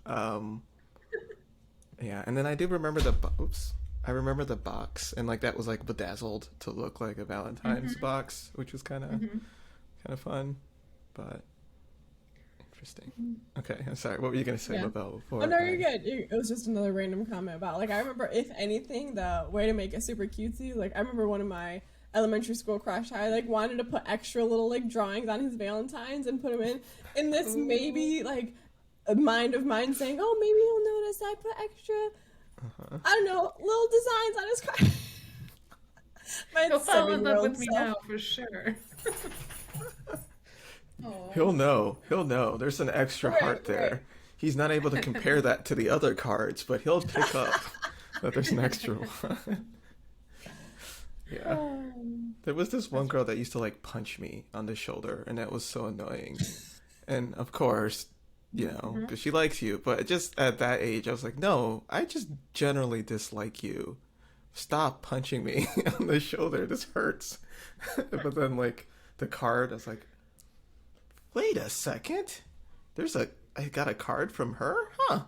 Yeah, and then I do remember oops. I remember the box, and like that was like bedazzled to look like a Valentine's Hmm. box, which was Hmm. kind of fun, but interesting. Okay, I'm sorry. What were you gonna say, Yeah. Mabel? Oh Before no, you're I good. It was just another random comment about like I remember if anything the way to make it super cutesy. Like I remember one of my elementary school crush. I like wanted to put extra little like drawings on his Valentines and put them in this Ooh. maybe like a mind of mine saying, oh maybe he'll notice I put extra uh-huh. I don't know little designs on his card. My He'll fall in love 7-year-old with me self. now for sure. Oh. He'll know. He'll know. There's an extra Right, heart right. there. He's not able to compare that to the other cards, but he'll pick up that there's an extra one. Yeah. There was this one That's girl that used to like punch me on the shoulder, and that was so annoying. And of course, mhm. because she likes you, but just at that age, I was like, no, I just generally dislike you. Stop punching me on the shoulder. This hurts. But then, like, the card, I was like, wait a second. I got a card from her? Huh.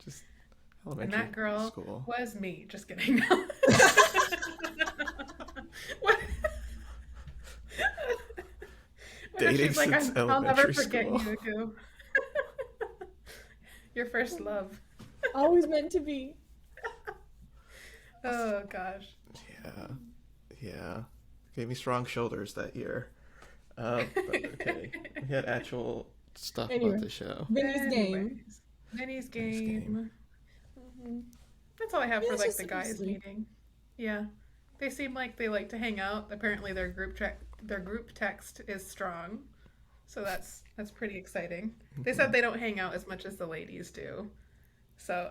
Just And elementary that girl school. was me. Just kidding. What? What if Dating she's like, since I'll never elementary forget school. you too. Your first love. Always meant to be. Oh gosh. Yeah. Yeah. Gave me strong shoulders that year. But okay. We had actual stuff about Anyway, the show. Vinny's game. Anyways, Minnie's Nice game. game. Hmm. That's all I have Yeah, for it's like just the super guys sweet. meeting. Yeah, they seem like they like to hang out. Apparently, their group text is strong, so that's pretty exciting. They said they don't hang out as much as the ladies do. So,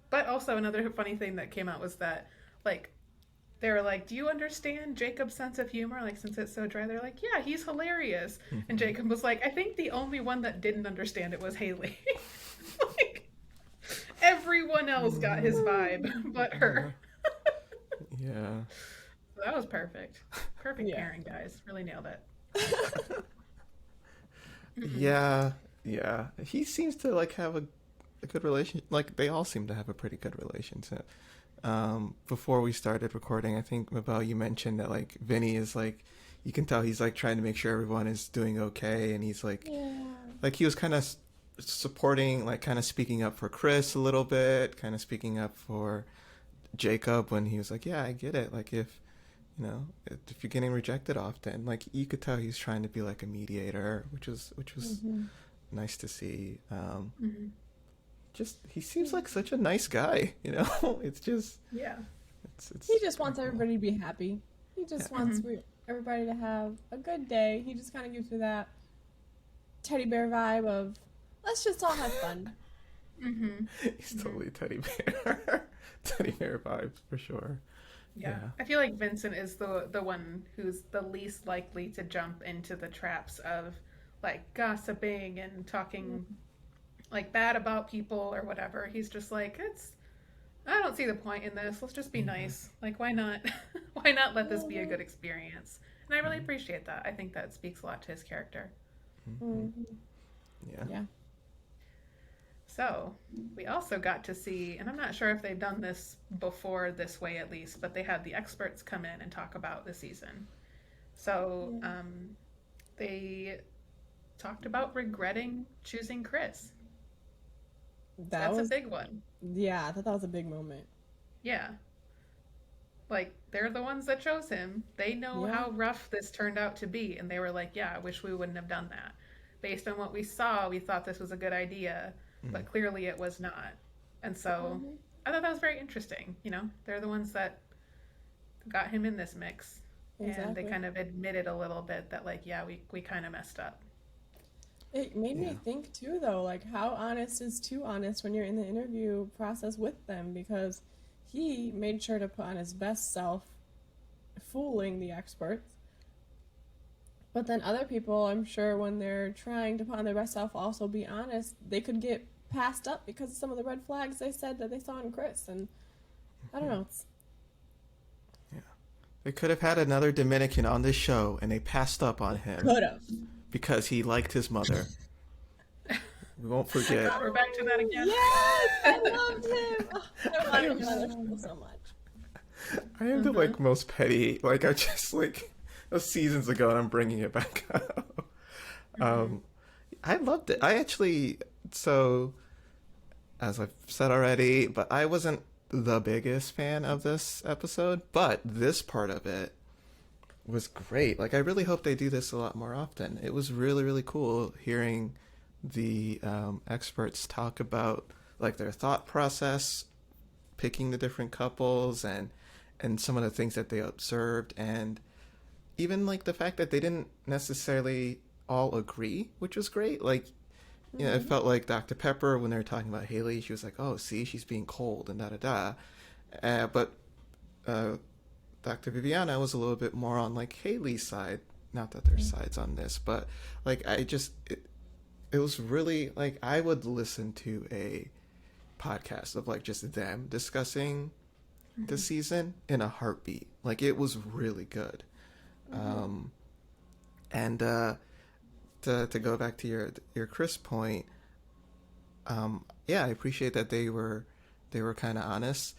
but also another funny thing that came out was that like they were like, "Do you understand Jacob's sense of humor? Like, since it's so dry." They're like, "Yeah, he's hilarious." And Jacob was like, "I think the only one that didn't understand it was Haley." Like, everyone else got his vibe but Uh-huh. her. Yeah. So that was perfect. Perfect Yeah. pairing, guys. Really nailed it. Yeah. Yeah. He seems to like have a good relation. Like they all seem to have a pretty good relationship. Before we started recording, I think Mabel, you mentioned that like Vinny is like, you can tell he's like trying to make sure everyone is doing okay, and he's Yeah. like he was kind of supporting, like kind of speaking up for Chris a little bit, kind of speaking up for Jacob when he was like, yeah, I get it. Like if you're getting rejected often, like you could tell he's trying to be like a mediator, which was Hmm. nice to see. Hmm. Just he seems like such a nice guy. It's just Yeah. He it's just pretty wants cool. everybody to be happy. He Yeah. just wants Hmm. everybody to have a good day. He just kind of gives you that teddy bear vibe of let's just all have fun. Hmm. He's Hmm. totally teddy bear, teddy bear vibes for sure. Yeah. Yeah. I feel like Vincent is the one who's the least likely to jump into the traps of like gossiping and talking like bad about people or whatever. He's just like, it's I don't see the point in this. Let's just be Yeah. nice. Like why not why not let this be a Hmm. good experience? And I really appreciate that. I think that speaks a lot to his character. Hmm. Hmm. Yeah. Yeah. So we also got to see, and I'm not sure if they've done this before this way at least, but they had the experts come in and talk about the season. So Yeah. they talked about regretting choosing Chris. That That's a was, big one. yeah, I thought that was a big moment. Yeah. Like, they're the ones that chose him. They know Yeah. how rough this turned out to be. And they were like, yeah, I wish we wouldn't have done that. Based on what we saw, we thought this was a good idea, but clearly it was not. And so Hmm. I thought that was very interesting. You know, they're the ones that got him in this mix. And they Exactly. kind of admitted a little bit that, like, yeah, we kind of messed up. It made Yeah. me think too, though, like how honest is too honest when you're in the interview process with them because he made sure to put on his best self, fooling the experts. But then other people, I'm sure, when they're trying to put on their best self, also be honest, they could get passed up because of some of the red flags they said that they saw in Chris. And I don't know, it's Yeah. They could have had another Dominican on this show, and they passed up on him could have. because he liked his mother. We won't forget. We're back to that again. Yes, I loved him. Oh, I wanted him on the show so much. I am the like most petty. Like I just like it was seasons ago, and I'm bringing it back up. Um, I loved it. I actually so as I've said already, but I wasn't the biggest fan of this episode, but this part of it was great. Like I really hope they do this a lot more often. It was really really cool hearing the experts talk about like their thought process, picking the different couples, and some of the things that they observed, and even like the fact that they didn't necessarily all agree, which was great. Like you know, it felt like Dr. Pepper when they were talking about Haley, she was like, "Oh, see, she's being cold," and da da da. But Dr. Viviana was a little bit more on like Haley's side. Not that there's sides on this, but like it was really like I would listen to a podcast of like just them discussing the season in a heartbeat. Like it was really good. Um, and to go back to your Chris point, yeah, I appreciate that they were kind of honest.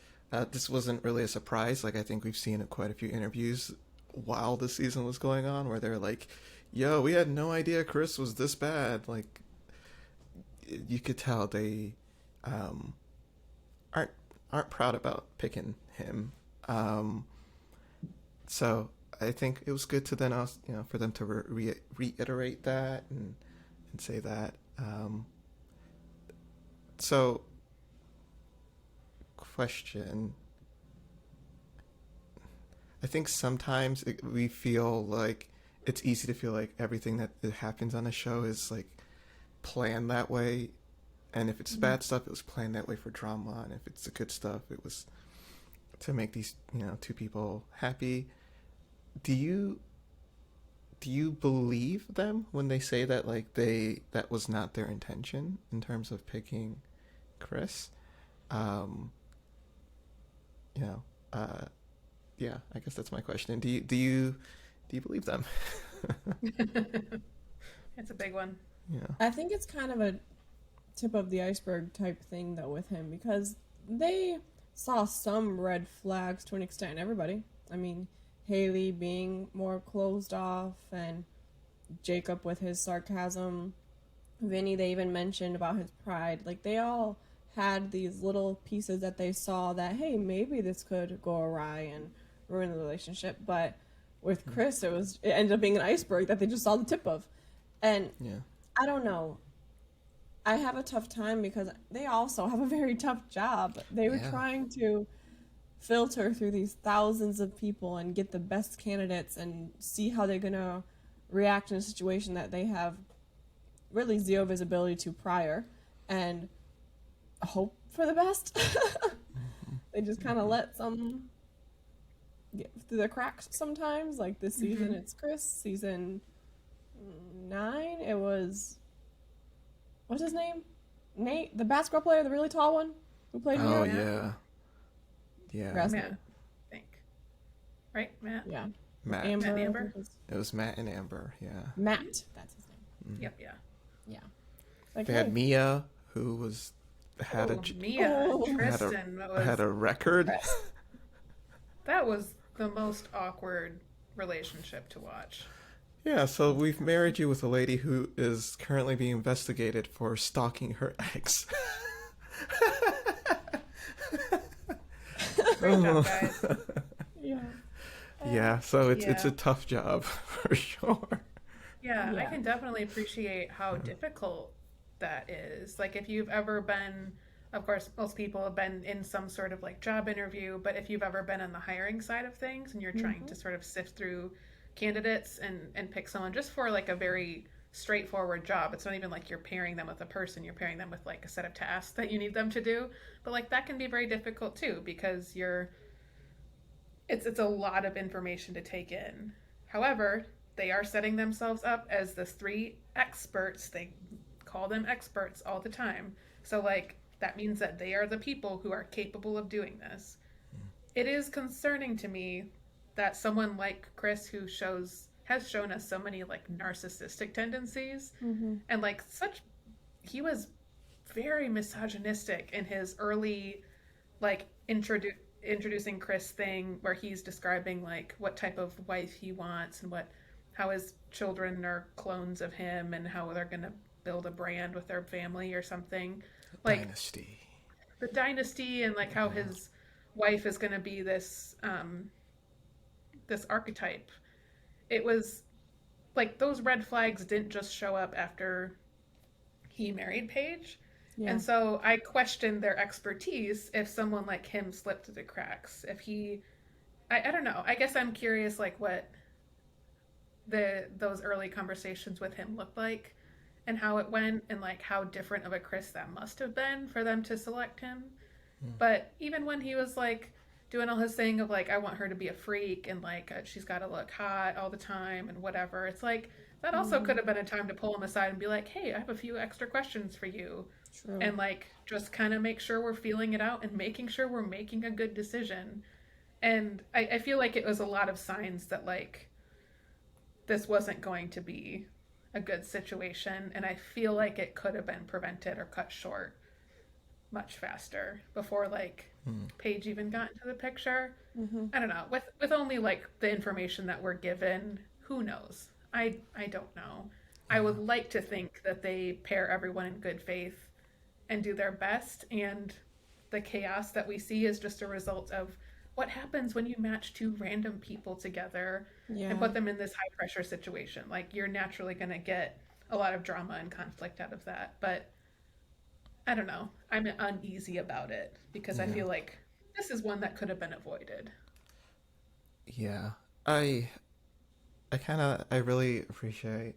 This wasn't really a surprise. Like I think we've seen quite a few interviews while the season was going on where they're like, "Yo, we had no idea Chris was this bad." Like you could tell they um, aren't aren't proud about picking him. So I think it was good to then also, you know, for them to reiterate that and say that. So question. I think sometimes we feel like it's easy to feel like everything that happens on a show is like planned that way, and if it's bad stuff, it was planned that way for drama, and if it's the good stuff, it was to make these two people happy. Do you believe them when they say that like that was not their intention in terms of picking Chris? Um, you know, yeah, I guess that's my question. Do you believe them? It's a big one. Yeah. I think it's kind of a tip of the iceberg type thing though with him because they saw some red flags to an extent. Everybody. I mean, Haley being more closed off and Jacob with his sarcasm. Vinny, they even mentioned about his pride. Like they all had these little pieces that they saw that hey, maybe this could go awry and ruin the relationship. But with Chris, it ended up being an iceberg that they just saw the tip of. And Yeah. I don't know. I have a tough time because they also have a very tough job. They were Yeah. trying to filter through these thousands of people and get the best candidates and see how they're going to react in a situation that they have really zero visibility to prior and hope for the best. They just kind of let some get through the cracks sometimes. Like this season, it's Chris. Season 9, it was what's his name? Nate, the basketball player, the really tall one who played Oh here. yeah. Yeah. Grass- Matt, I think. Right, Matt? Yeah. Matt. Amber. Matt I Amber? think it was- It was Matt and Amber. Yeah. Matt, that's his name. Yep, yeah. Yeah. Like, They had hey, Mia, who was had a Oh, Mia and Oh, had a Tristan, had a record. that was the most awkward relationship to watch. Yeah, so we've married you with a lady who is currently being investigated for stalking her ex. Great job, guys. yeah. Yeah, so it's Yeah. a tough job for sure. Yeah, I Yeah. can definitely appreciate how difficult that is. Like, if you've ever been, of course, most people have been in some sort of like job interview, but if you've ever been on the hiring side of things and you're trying Mm-hmm. to sort of sift through candidates and pick someone just for like a very straightforward job, it's not even like you're pairing them with a person, you're pairing them with like a set of tasks that you need them to do. But like that can be very difficult too because it's a lot of information to take in. However, they are setting themselves up as the three experts. They call them experts all the time. So like that means that they are the people who are capable of doing this. It is concerning to me that someone like Chris who shows has shown us so many like narcissistic tendencies Mm-hmm. and like such he was very misogynistic in his early like introducing Chris thing where he's describing like what type of wife he wants and what how his children are clones of him and how they're gonna build a brand with their family or something. Like Dynasty. the dynasty and like how his wife is gonna be this archetype. It was like those red flags didn't just show up after he married Paige. Yeah. And so I questioned their expertise if someone like him slipped through the cracks. If he, I don't know. I guess I'm curious, like what those early conversations with him looked like, and how it went, and like how different of a Chris that must have been for them to select him. But even when he was like doing all his thing of like I want her to be a freak and like she's got to look hot all the time and whatever, it's like that also Mm-hmm. could have been a time to pull him aside and be like, hey, I have a few extra questions for you True. and like just kind of make sure we're feeling it out and making sure we're making a good decision. And I feel like it was a lot of signs that like this wasn't going to be a good situation, and I feel like it could have been prevented or cut short much faster before like Paige even got into the picture. Mm-hmm. I don't know. With only like the information that we're given, who knows? I don't know. I would like to think that they pair everyone in good faith and do their best, and the chaos that we see is just a result of what happens when you match two random people together and Yeah. put them in this high pressure situation. Like you're naturally going to get a lot of drama and conflict out of that. But I don't know. I'm uneasy about it because I Yeah. feel like this is one that could have been avoided. Yeah. I really appreciate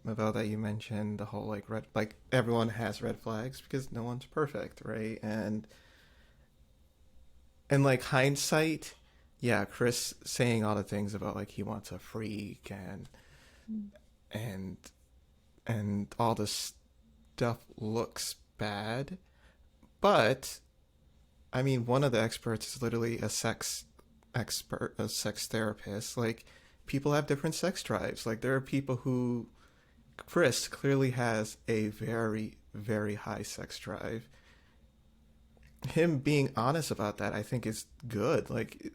Mabel that you mentioned the whole like red like everyone has red flags because no one's perfect, right? And like hindsight, yeah, Chris saying all the things about like he wants a freak and and all this stuff looks bad, but I mean, one of the experts is literally a sex expert, a sex therapist. Like, people have different sex drives. Like, there are people who, Chris clearly has a very, very high sex drive. Him being honest about that, I think, is good. Like,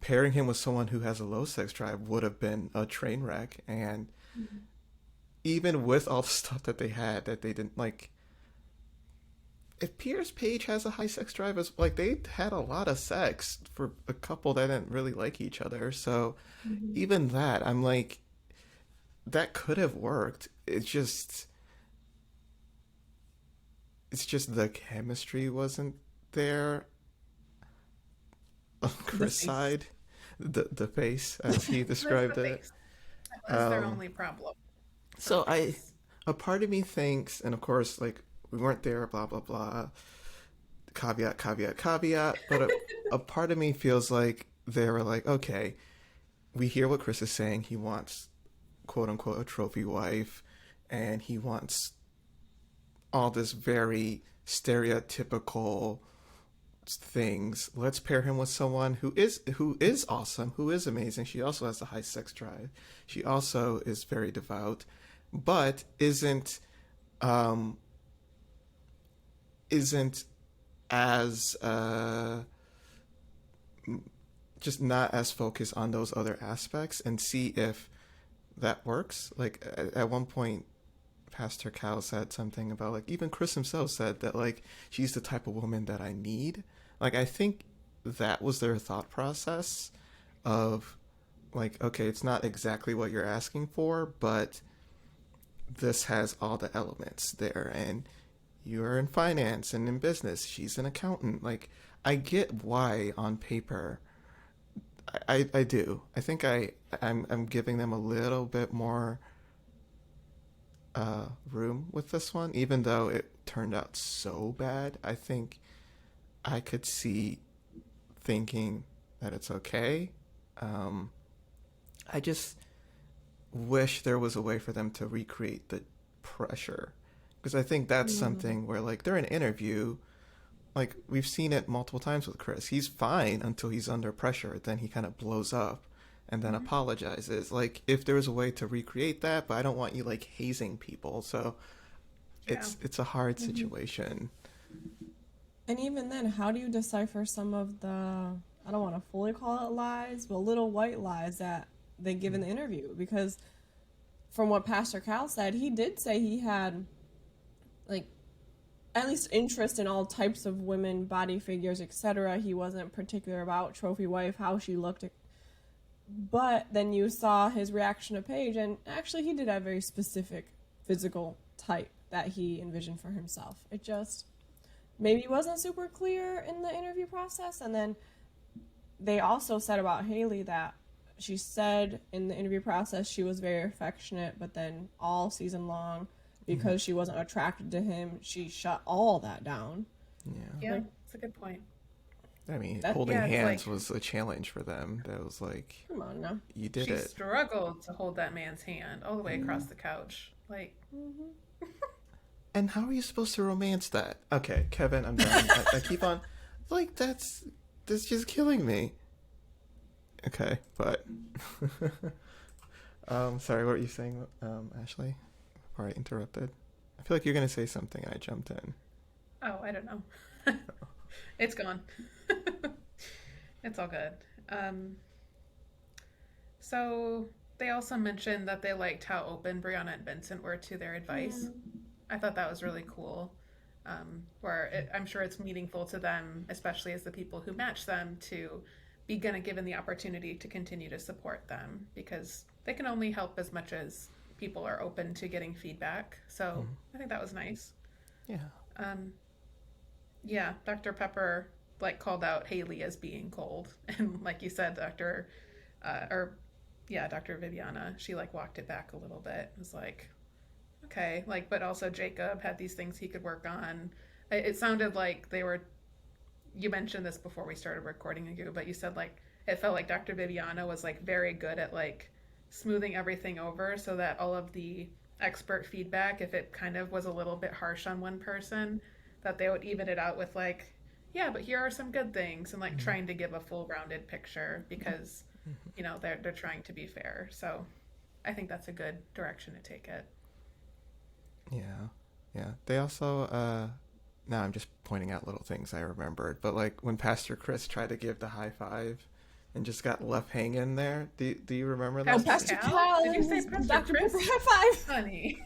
pairing him with someone who has a low sex drive would have been a train wreck. And even with all the stuff that they had, that they didn't like, if Pierce Page has a high sex drive, as like they had a lot of sex for a couple that didn't really like each other. So Mm-hmm. even that, I'm like, that could have worked. It's just the chemistry wasn't there on The Chris' face. side. The face, as he It was described the it. face. That was their Um, only problem. The so face. a part of me thinks, and of course, like we weren't there, blah blah blah. Caveat, caveat, caveat. But a part of me feels like they were like, okay, we hear what Chris is saying. He wants, quote unquote, a trophy wife, and he wants all this very stereotypical things. Let's pair him with someone who is awesome, who is amazing. She also has a high sex drive. She also is very devout, but isn't um isn't as just not as focused on those other aspects and see if that works. Like at one point, Pastor Cal said something about like even Chris himself said that like she's the type of woman that I need. Like I think that was their thought process of like, okay, it's not exactly what you're asking for, but this has all the elements there, and you're in finance and in business. She's an accountant. Like I get why on paper. I do. I think I'm giving them a little bit more room with this one, even though it turned out so bad. I think I could see thinking that it's okay. I just wish there was a way for them to recreate the pressure, because I think that's something where like they're in an interview. Like we've seen it multiple times with Chris. He's fine until he's under pressure. Then he kind of blows up and then apologizes. Like if there was a way to recreate that, but I don't want you like hazing people. So it's a hard situation. And even then, how do you decipher some of the, I don't want to fully call it lies, but little white lies that they give in the interview? Because from what Pastor Cal said, he did say he had like at least interest in all types of women, body figures, etc. He wasn't particular about trophy wife, how she looked. But then you saw his reaction to Paige, and actually he did have a very specific physical type that he envisioned for himself. It just maybe wasn't super clear in the interview process. And then they also said about Haley that she said in the interview process she was very affectionate, but then all season long, because she wasn't attracted to him, she shut all that down. Yeah, that's a good point. I mean, holding hands was a challenge for them. That was like, come on now, you did she it. struggled to hold that man's hand all the way across the couch. Like, and how are you supposed to romance that? Okay, Kevin, I'm done. I keep on, like that's just killing me. Okay, but sorry, what were you saying, Ashley? Before I interrupted, I feel like you're gonna say something, and I jumped in. oh, I don't know. It's gone. It's all good. So they also mentioned that they liked how open Brianna and Vincent were to their advice. I thought that was really cool. I'm sure it's meaningful to them, especially as the people who match them, to be given the opportunity to continue to support them, because they can only help as much as people are open to getting feedback. So I think that was nice. Yeah. Yeah, Dr. Pepper like called out Haley as being cold, and like you said, Dr. Viviana, she like walked it back a little bit. It was like, okay, like, but also Jacob had these things he could work on. It sounded like they were. You mentioned this before we started recording, you, but you said like it felt like Dr. Viviana was like very good at like smoothing everything over, so that all of the expert feedback, if it kind of was a little bit harsh on one person, that they would even it out with like, yeah, but here are some good things, and like trying to give a full rounded picture, because you know they're trying to be fair. So I think that's a good direction to take it. Yeah. They also now I'm just pointing out little things I remembered, but like when Pastor Chris tried to give the high five and just got left hanging there. Do you remember that? Pastor Cal. Did you say Pastor Dr. Chris? Pepper high five. Honey.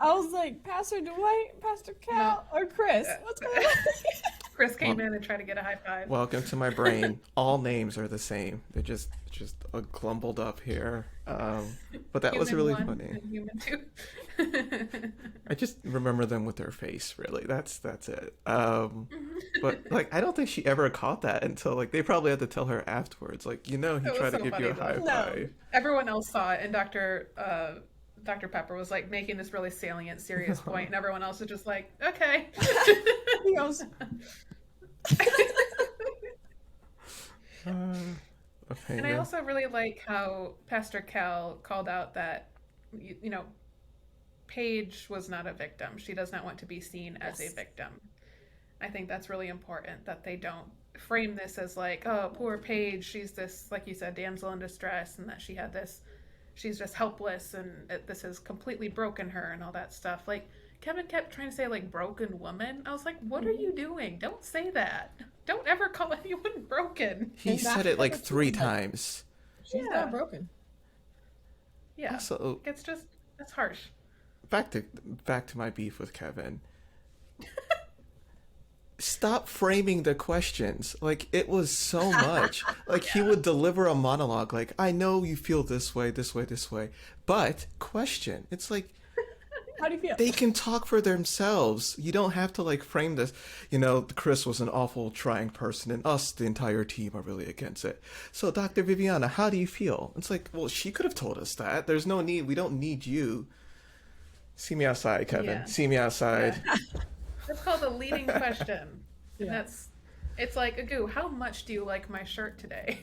I was like, Pastor Dwight, Pastor Cal, or Chris? What's going on? Chris came in and tried to get a high five. Welcome to my brain. All names are the same. They're just glumbled up here. But that was Human really one funny. and human two. I just remember them with their face. Really, that's it. But like, I don't think she ever caught that until like they probably had to tell her afterwards. Like, he tried to give you a high five. Everyone else saw it, and Dr. Pepper was like making this really salient, serious point, and everyone else was just like, okay. He goes, and I also really like how Pastor Cal called out that, Paige was not a victim. She does not want to be seen as a victim. I think that's really important, that they don't frame this as like, oh, poor Paige, she's this, like you said, damsel in distress, and that she had this, she's just helpless, and this has completely broken her and all that stuff. Like, Kevin kept trying to say like broken woman. I was like, what are you doing? Don't say that. Don't ever call anyone broken. He And said that's it like the 3 truth, like, times. she's Yeah. not broken. Yeah. Also, It's just, it's harsh. back to my beef with Kevin. Stop framing the questions. Like, it was so much. Like, he would deliver a monologue like, I know you feel this way, this way, this way, but question. It's like, How do you feel? they can talk for themselves. You don't have to like frame this, Chris was an awful trying person and us, the entire team, are really against it. So Dr. Viviana, how do you feel? It's like, well, she could have told us that. There's no need. We don't need you. See me outside, Kevin. Yeah. See me outside. Yeah. It's called a leading question. And Yeah. it's like, Agu, how much do you like my shirt today?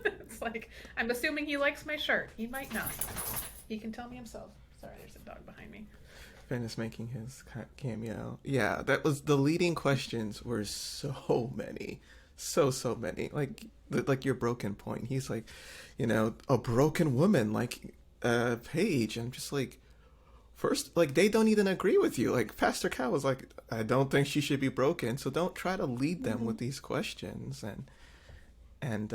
It's like, I'm assuming he likes my shirt. He might not. He can tell me himself. Sorry, there's a dog behind me. Ben is making his cameo. Yeah, that was the leading questions were so many. So many. Like your broken point. He's like, a broken woman like Paige. I'm just like, first, like, they don't even agree with you. Like, Pastor Cal was like, I don't think she should be broken, so don't try to lead them with these questions. And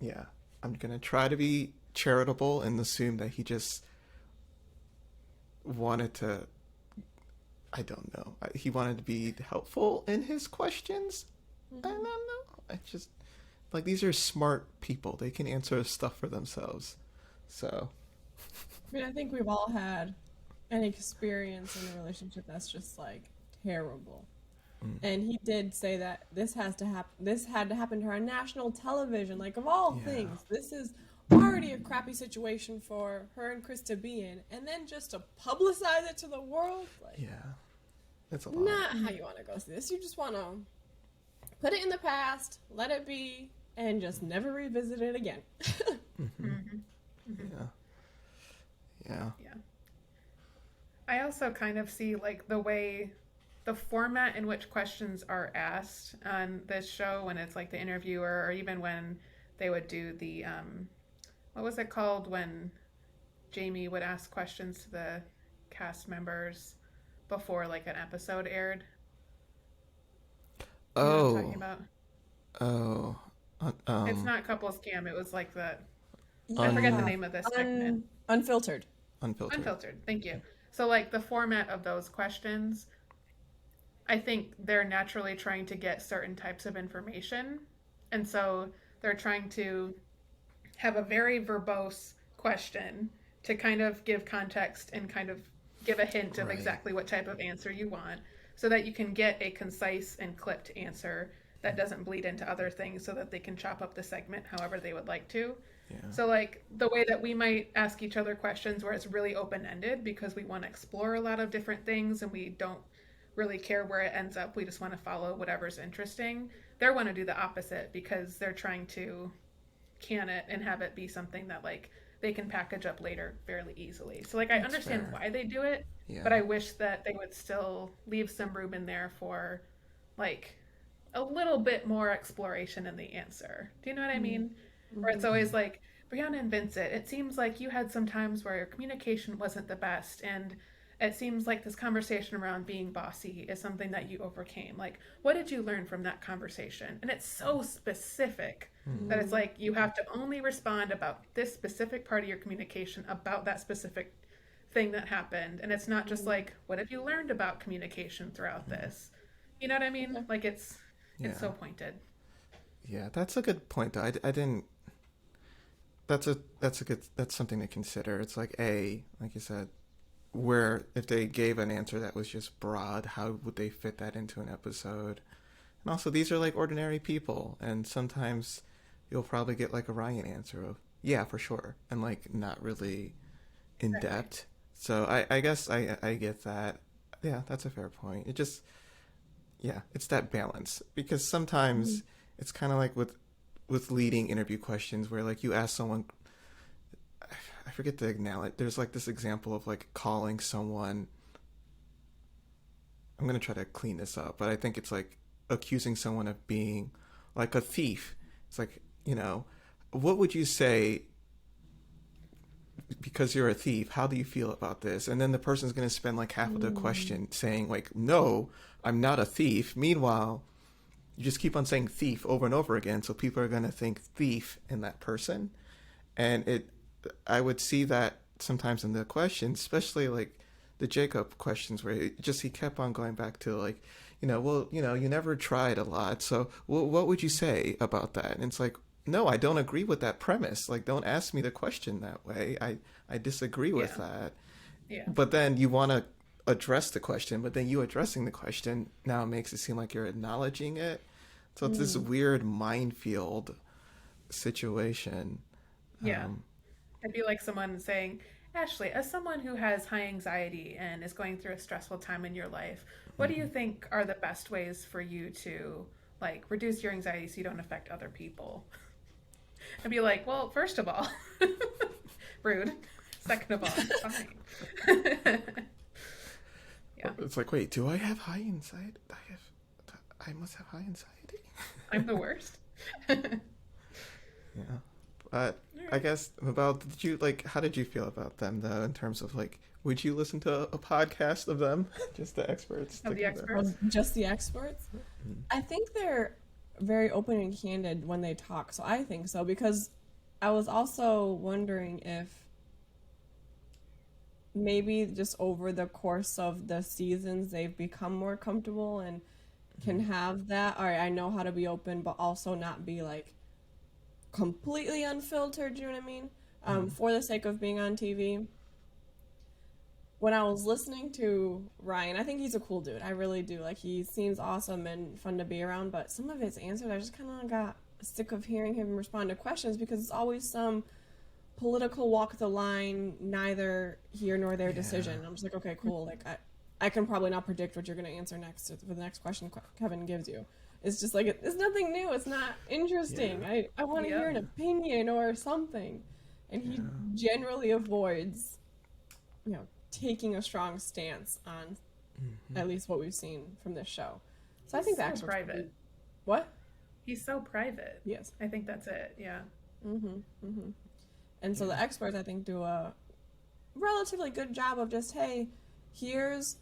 yeah, I'm gonna try to be charitable and assume that he just wanted to, I don't know, he wanted to be helpful in his questions. I don't know. I just, like, these are smart people. They can answer stuff for themselves. So, I mean, I think we've all had an experience in a relationship that's just like terrible. And he did say that this has to happen. This had to happen to her on national television. Like, of all Yeah. things, this is already a crappy situation for her and Chris to be in, and then just to publicize it to the world, like, yeah, it's a lot. not how you want to go through this. You just want to put it in the past, let it be, and just never revisit it again. Yeah. Yeah. Yeah. I also kind of see like the format in which questions are asked on this show when it's like the interviewer, or even when they would do the what was it called when Jamie would ask questions to the cast members before like an episode aired. You know what I'm talking about? It's not couples cam. It was like the I forget the name of this segment. Unfiltered. Unfiltered. Unfiltered. Thank you. So like the format of those questions, I think they're naturally trying to get certain types of information. And so they're trying to have a very verbose question to kind of give context and kind of give a hint of Right. exactly what type of answer you want so that you can get a concise and clipped answer that doesn't bleed into other things so that they can chop up the segment however they would like to. Yeah. So like the way that we might ask each other questions where it's really open-ended because we want to explore a lot of different things and we don't really care where it ends up. We just want to follow whatever's interesting. They want to do the opposite because they're trying to can it and have it be something that like they can package up later fairly easily. So like I That's understand fair. why they do it, Yeah. but I wish that they would still leave some room in there for like a little bit more exploration in the answer. Do you know what I mean? Where it's always like, Brianna and Vincent, it seems like you had some times where your communication wasn't the best, and it seems like this conversation around being bossy is something that you overcame. Like, what did you learn from that conversation? And it's so specific that it's like you have to only respond about this specific part of your communication about that specific thing that happened. And it's not just like, what have you learned about communication throughout this? You know what I mean? Like it's so pointed. Yeah, that's a good point though. I didn't. That's something to consider. It's like like you said, where if they gave an answer that was just broad, how would they fit that into an episode? And also, these are like ordinary people, and sometimes you'll probably get like a Ryan answer of yeah, for sure, and like not really in depth. So I guess I get that. Yeah, that's a fair point. It just it's that balance because sometimes it's kind of like with leading interview questions where like you ask someone, I forget the analogy. There's like this example of like calling someone, I'm going to try to clean this up, but I think it's like accusing someone of being like a thief. It's like, what would you say because you're a thief, how do you feel about this? And then the person's going to spend like half of the question saying like, no, I'm not a thief. Meanwhile, you just keep on saying thief over and over again. So people are going to think thief in that person. And I would see that sometimes in the questions, especially like the Jacob questions where he kept on going back to like, well, you never tried a lot. So what would you say about that? And it's like, no, I don't agree with that premise. Like, don't ask me the question that way. I disagree with that. Yeah. But then you want to address the question, but then you addressing the question now makes it seem like you're acknowledging it. So it's this weird minefield situation. Yeah. It'd be like someone saying, Ashley, as someone who has high anxiety and is going through a stressful time in your life, what do you think are the best ways for you to like reduce your anxiety so you don't affect other people? I'd be like, well, first of all, rude. Second of all, fine. Yeah. It's like, wait, do I have high anxiety? I must have high anxiety. I'm the worst. Yeah. But I guess about how did you feel about them though, in terms of like, would you listen to a podcast of them? Just the experts. Of the together? experts? Just the experts? I think they're very open and candid when they talk. So I think so, because I was also wondering if maybe just over the course of the seasons they've become more comfortable and can have that, all right, I know how to be open, but also not be like completely unfiltered, you know what I mean? For the sake of being on TV. When I was listening to Ryan, I think he's a cool dude. I really do. Like, he seems awesome and fun to be around, but some of his answers, I just kind of got sick of hearing him respond to questions because it's always some political walk the line, neither here nor there decision. I'm just like, okay, cool. Like, I can probably not predict what you're going to answer next for the next question Kevin gives you. It's just like, it's nothing new. It's not interesting. Yeah. I want to hear an opinion or something. And he generally avoids, taking a strong stance on at least what we've seen from this show. So I think that's private. What? He's so private. Yes. I think that's it. Yeah. And so the experts, I think, do a relatively good job of just, hey, here's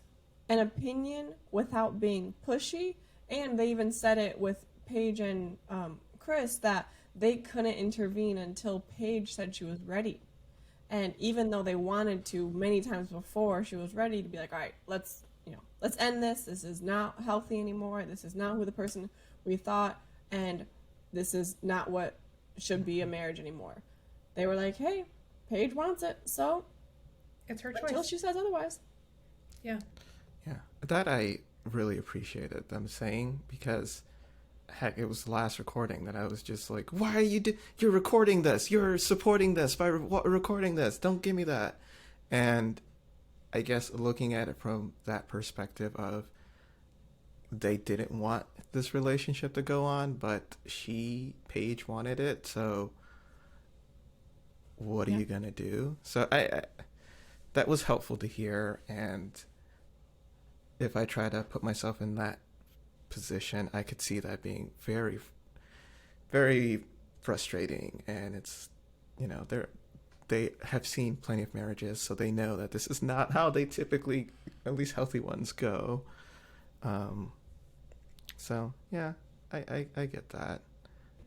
an opinion without being pushy. And they even said it with Paige and Chris that they couldn't intervene until Paige said she was ready. And even though they wanted to many times before, she was ready to be like, all right, let's end this. This is not healthy anymore. This is not who the person we thought, and this is not what should be a marriage anymore. They were like, hey, Paige wants it, so it's her choice. Until she says otherwise. Yeah. Yeah. That I really appreciated them saying, because heck, it was the last recording that I was just like, why are you're recording this, you're supporting this by recording this, don't give me that. And I guess looking at it from that perspective of they didn't want this relationship to go on, but Paige wanted it, so what are you gonna do? So I that was helpful to hear. And if I try to put myself in that position, I could see that being very, very frustrating. And it's, they have seen plenty of marriages, so they know that this is not how they typically, at least healthy ones, go. So yeah, I get that.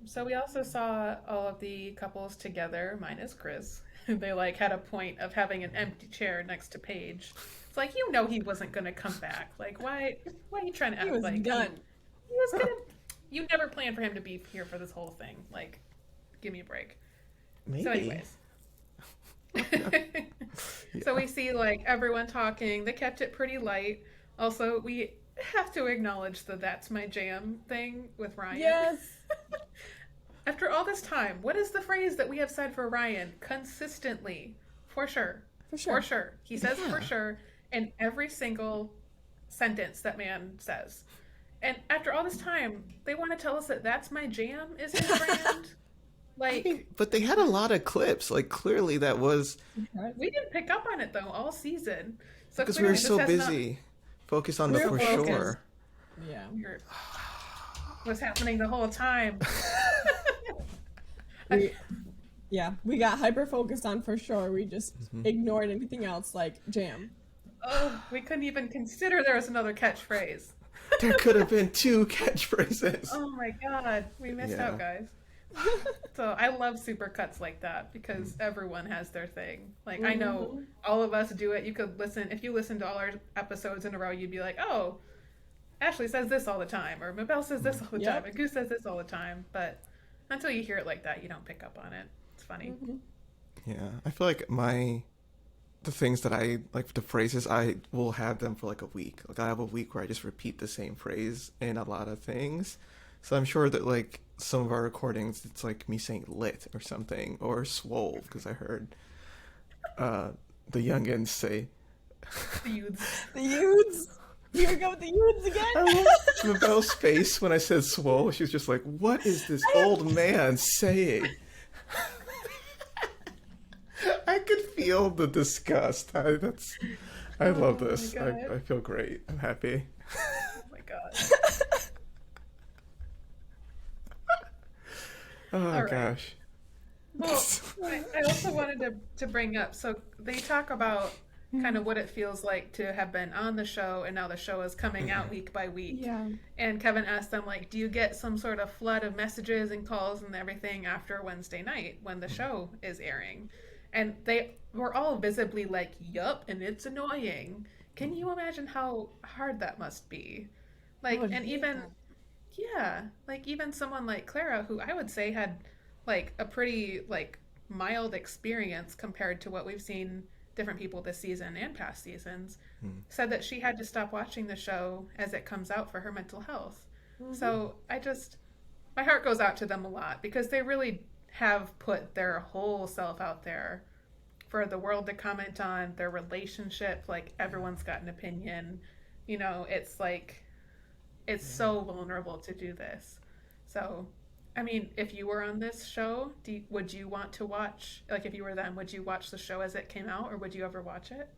So we also saw all of the couples together, minus Chris. They like had a point of having an empty chair next to Paige. It's like, he wasn't going to come back. Like, why are you trying to act He was like done. He was going to... You never planned for him to be here for this whole thing. Like, give me a break. Maybe. So anyways. So we see, like, everyone talking. They kept it pretty light. Also, we have to acknowledge the "that's my jam" thing with Ryan. Yes. After all this time, what is the phrase that we have said for Ryan consistently? For sure. For sure. For sure. He says for sure in every single sentence that man says. And after all this time, they want to tell us that "that's my jam" is his brand. Like, but they had a lot of clips. Like, clearly that was... We didn't pick up on it, though, all season. So because we were so busy. Focused on the for sure. Yeah. What's happening the whole time. Yeah, we got hyper focused on for sure. We just ignored anything else like jam. Oh, we couldn't even consider there was another catchphrase. There could have been two catchphrases. Oh my god, we missed Yeah. out, guys. So I love supercuts like that because everyone has their thing. Like I know all of us do it. You could listen if you listen to all our episodes in a row, you'd be like, "Oh, Ashley says this all the time," or "Mabel says this all the time," Yep. and Goose says this all the time. But until you hear it like that, you don't pick up on it. It's funny. Yeah, I feel like the things that I like, the phrases, I will have them for like a week. Like I have a week where I just repeat the same phrase in a lot of things. So I'm sure that like some of our recordings, it's like me saying lit or something, or swole, because I heard the youngins say. The youths. The youths. Here we go with the youths again. I love Mabel's face when I said swole. She was just like, "What is this old man saying?" I could feel the disgust. I love this. my God. I feel great. I'm happy. Oh my god. Oh All right. gosh. Well, I also wanted to bring up, so they talk about kind of what it feels like to have been on the show and now the show is coming out week by week. Yeah. And Kevin asked them, like, do you get some sort of flood of messages and calls and everything after Wednesday night when the show is airing? And they were all visibly like, yup, and it's annoying. Can you imagine how hard that must be? I Like, would and hate even, that. yeah, like even someone like Clara, who I would say had like a pretty like mild experience compared to what we've seen different people this season and past seasons, said that she had to stop watching the show as it comes out for her mental health. So my heart goes out to them a lot because they really have put their whole self out there for the world to comment on their relationship. Like everyone's got an opinion. You know, it's like it's so vulnerable to do this. So, I mean, if you were on this show, would you want to watch, like if you were them, would you watch the show as it came out or would you ever watch it?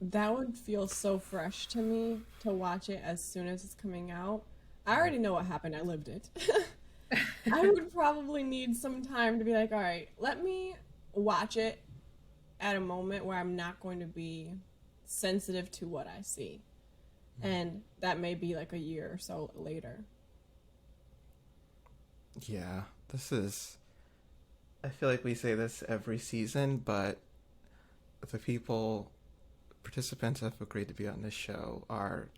That would feel so fresh to me to watch it as soon as it's coming out. I already know what happened. I lived it. I would probably need some time to be like, all right, let me watch it at a moment where I'm not going to be sensitive to what I see. And that may be like a year or so later. Yeah, I feel like we say this every season, but the participants that have agreed to be on this show are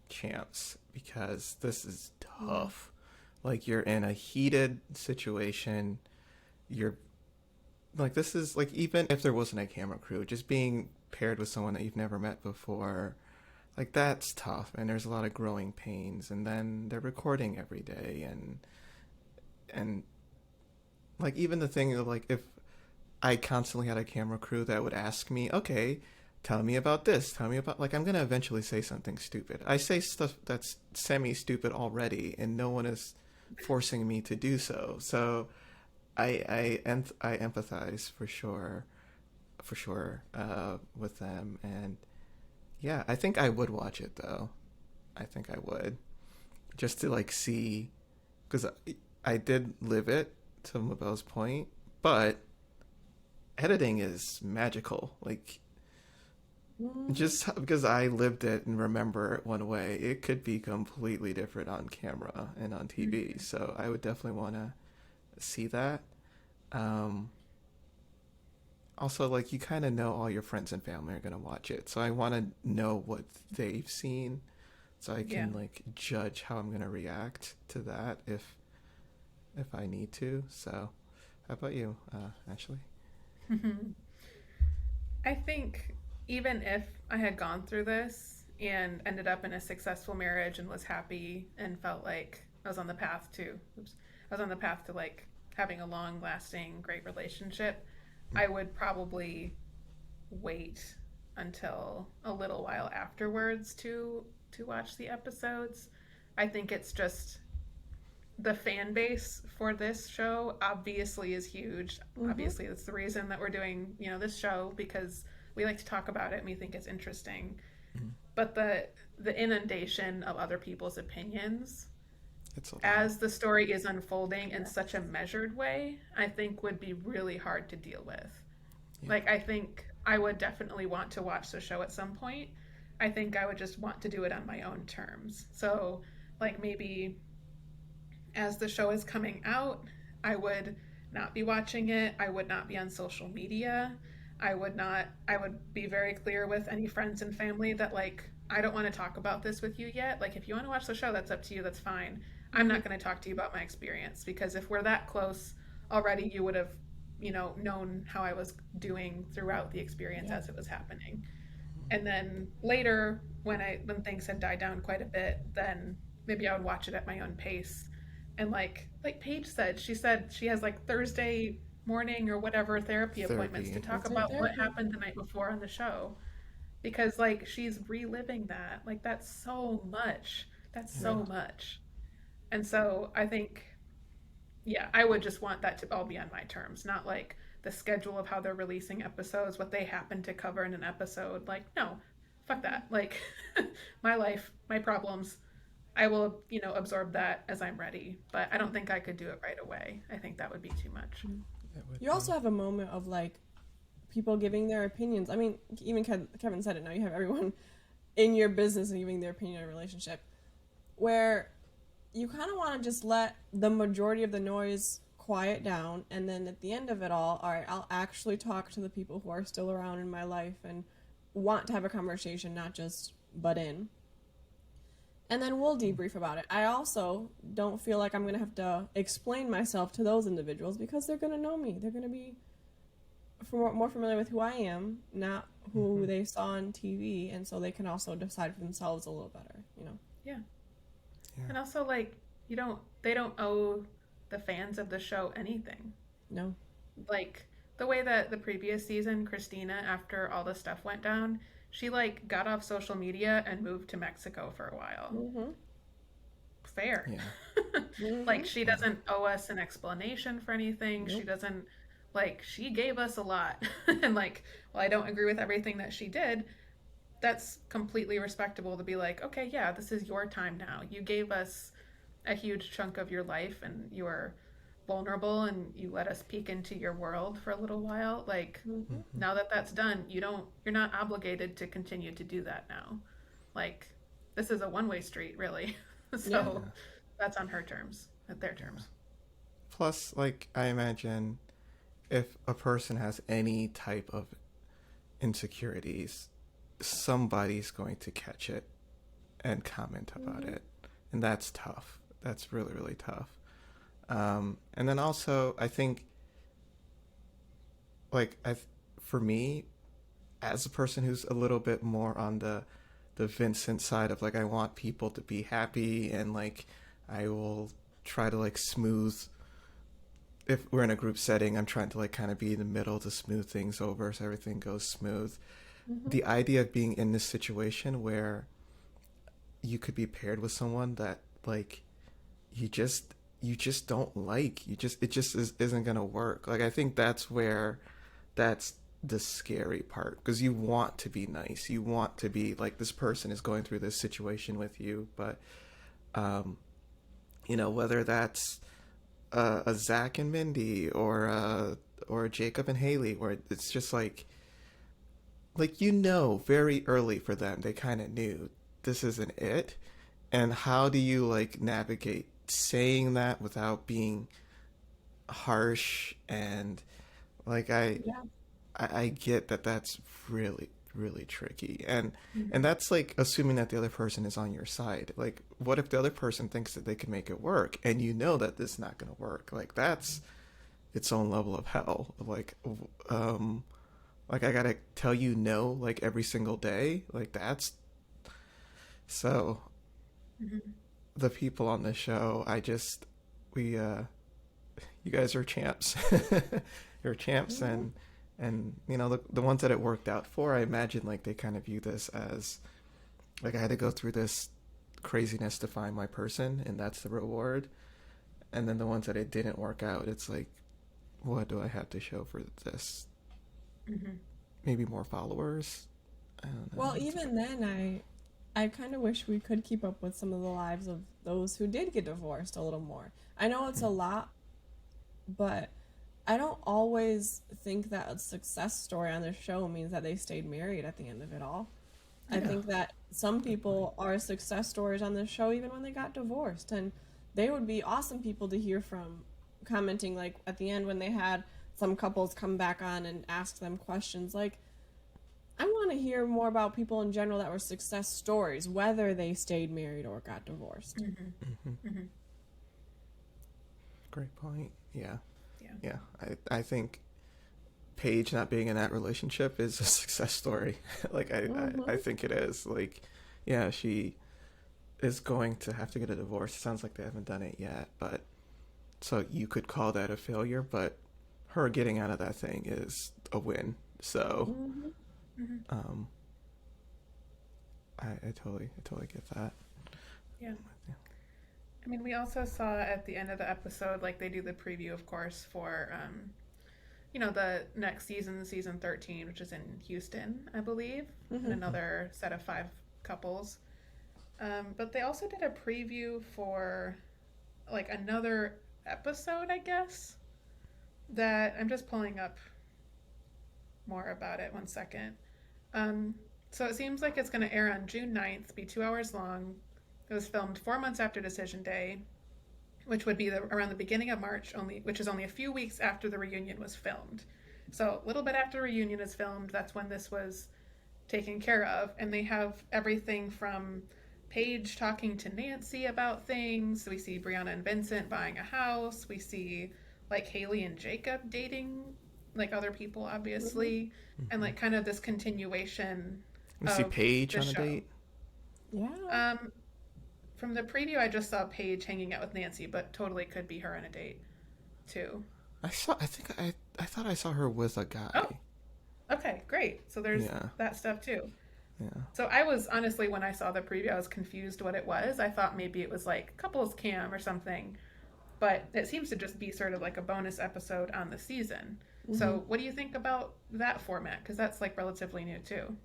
champs because this is tough. Like you're in a heated situation. You're like, this is like, even if there wasn't a camera crew, just being paired with someone that you've never met before, like that's tough. And there's a lot of growing pains. And then they're recording every day, and like even the thing of like, if I constantly had a camera crew that would ask me, okay, tell me about this, tell me about, like, I'm gonna eventually say something stupid. I say stuff that's semi-stupid already, and no one is forcing me to do so. So I empathize for sure with them. And yeah, I think I would watch it though. I think I would, just to like see, because I did live it, to Mabel's point, but editing is magical. Like, just because I lived it and remember it one way, it could be completely different on camera and on TV. So I would definitely want to see that. Also, like, you kind of know all your friends and family are going to watch it. So I want to know what they've seen so I can, like, judge how I'm going to react to that if I need to. So how about you, Ashley? I think even if I had gone through this and ended up in a successful marriage and was happy and felt like I was on the path to, like having a long lasting great relationship, I would probably wait until a little while afterwards to watch the episodes. I think it's just the fan base for this show obviously is huge. Obviously, that's the reason that we're doing, this show, because we like to talk about it and we think it's interesting. But the inundation of other people's opinions It's a lot. as the story is unfolding in such a measured way, I think would be really hard to deal with. Yeah. Like, I think I would definitely want to watch the show at some point. I think I would just want to do it on my own terms. So, like, maybe as the show is coming out, I would not be watching it. I would not be on social media. I would be very clear with any friends and family that, like, I don't want to talk about this with you yet. Like, if you want to watch the show, that's up to you. That's fine. I'm Mm-hmm. not going to talk to you about my experience because if we're that close already, you would have, known how I was doing throughout the experience Yeah. as it was happening. And then later, when things had died down quite a bit, then maybe I would watch it at my own pace. And like Paige said, she said she has like Thursday morning or whatever therapy appointments to Therapy. talk That's right, about what therapy. happened the night before on the show because like she's reliving that. Like that's so much. That's Yeah. so much. And so I think yeah, I would just want that to all be on my terms, not like the schedule of how they're releasing episodes, what they happen to cover in an episode. Like, no, fuck that. Like, my life, my problems, I will, absorb that as I'm ready. But I don't think I could do it right away. I think that would be too much. It would You be. also have a moment of like people giving their opinions. I mean, even Kevin said it. Now you have everyone in your business and giving their opinion on a relationship, where you kind of want to just let the majority of the noise quiet down, and then at the end of it all right, I'll actually talk to the people who are still around in my life and want to have a conversation, not just butt in. And then we'll debrief about it. I also don't feel like I'm going to have to explain myself to those individuals because they're going to know me. They're going to be more familiar with who I am, not who Mm-hmm. they saw on TV, and so they can also decide for themselves a little better. Yeah. Yeah. And also, like, they don't owe the fans of the show anything. No. Like, the way that the previous season, Christina, after all the stuff went down, she, like, got off social media and moved to Mexico for a while. Mm-hmm. Fair. Yeah. Like Mm-hmm. she Yeah. doesn't owe us an explanation for anything. She Nope. doesn't like she gave us a lot. And like, while I don't agree with everything that she did, that's completely respectable to be like, okay, yeah, this is your time now. You gave us a huge chunk of your life and you were vulnerable and you let us peek into your world for a little while. Like Mm-hmm. Mm-hmm. now that that's done, you're not obligated to continue to do that now. Like this is a one-way street, really. Yeah. So Yeah. that's on her terms, at their Yeah. terms. Plus, like, I imagine if a person has any type of insecurities, somebody's going to catch it and comment about Mm-hmm. it. And that's tough. That's really, really tough. And then also, I think, like, for me, as a person who's a little bit more on the Vincent side of, like, I want people to be happy and, like, I will try to, like, smooth if we're in a group setting, I'm trying to like kind of be in the middle to smooth things over so everything goes smooth. Mm-hmm. The idea of being in this situation where you could be paired with someone that like you just you just don't like, it just isn't gonna work. Like I think that's where that's the scary part because you want to be nice, you want to be like this person is going through this situation with you, but um, whether that's a Zach and Mindy or Jacob and Haley, where it's just like very early for them they kind of knew this isn't it, and how do you like navigate saying that without being harsh and like Yeah. I get that that's really really tricky, and Mm-hmm. that's like assuming that the other person is on your side. Like what if the other person thinks that they can make it work and you know that this is not going to work? Like that's its own level of hell. Um like I gotta tell you no like every single day. Like that's so Mm-hmm. the people on the show, we you guys are champs. You're champs, Mm-hmm. and the ones that it worked out for, I imagine like they kind of view this as like I had to go through this craziness to find my person, and that's the reward. And then the ones that it didn't work out, it's like, what do I have to show for this? Mm-hmm. Maybe more followers. I don't know. Well, even then, I kind of wish we could keep up with some of the lives of those who did get divorced a little more. I know it's a lot, but I don't always think that a success story on the show means that they stayed married at the end of it all. I Yeah. think that some people are success stories on the show even when they got divorced, and they would be awesome people to hear from, commenting like at the end when they had some couples come back on and ask them questions like, I want to hear more about people in general that were success stories, whether they stayed married or got divorced. Great point. Yeah. Yeah. Yeah. I think Paige not being in that relationship is a success story. Like, I think it is. Like, yeah, she is going to have to get a divorce. It sounds like they haven't done it yet, but so you could call that a failure, but her getting out of that thing is a win. So, um, I totally get that. Yeah. I mean, we also saw at the end of the episode, like they do the preview, of course, for the next season, season 13, which is in Houston, I believe, and another set of 5 couples. But they also did a preview for like another episode, I guess, that I'm just pulling up more about it. 1 second. So it seems like it's going to air on June 9th, be 2 hours long. It was filmed 4 months after Decision Day, which would be around the beginning of March, which is only a few weeks after the reunion was filmed. So a little bit after the reunion is filmed, that's when this was taken care of. And they have everything from Paige talking to Nancy about things. We see Brianna and Vincent buying a house. We see like Haley and Jacob dating like other people, obviously, and like kind of this continuation. We see Paige the on a show. date. Yeah. From the preview, I just saw Paige hanging out with Nancy, but totally could be her on a date, too. I thought I saw her with a guy. Oh, okay, great. So there's Yeah. that stuff, too. Yeah. So I was, honestly, when I saw the preview, I was confused what it was. I thought maybe it was like couples cam or something, but it seems to just be sort of like a bonus episode on the season. So what do you think about that format? Because that's like relatively new, too.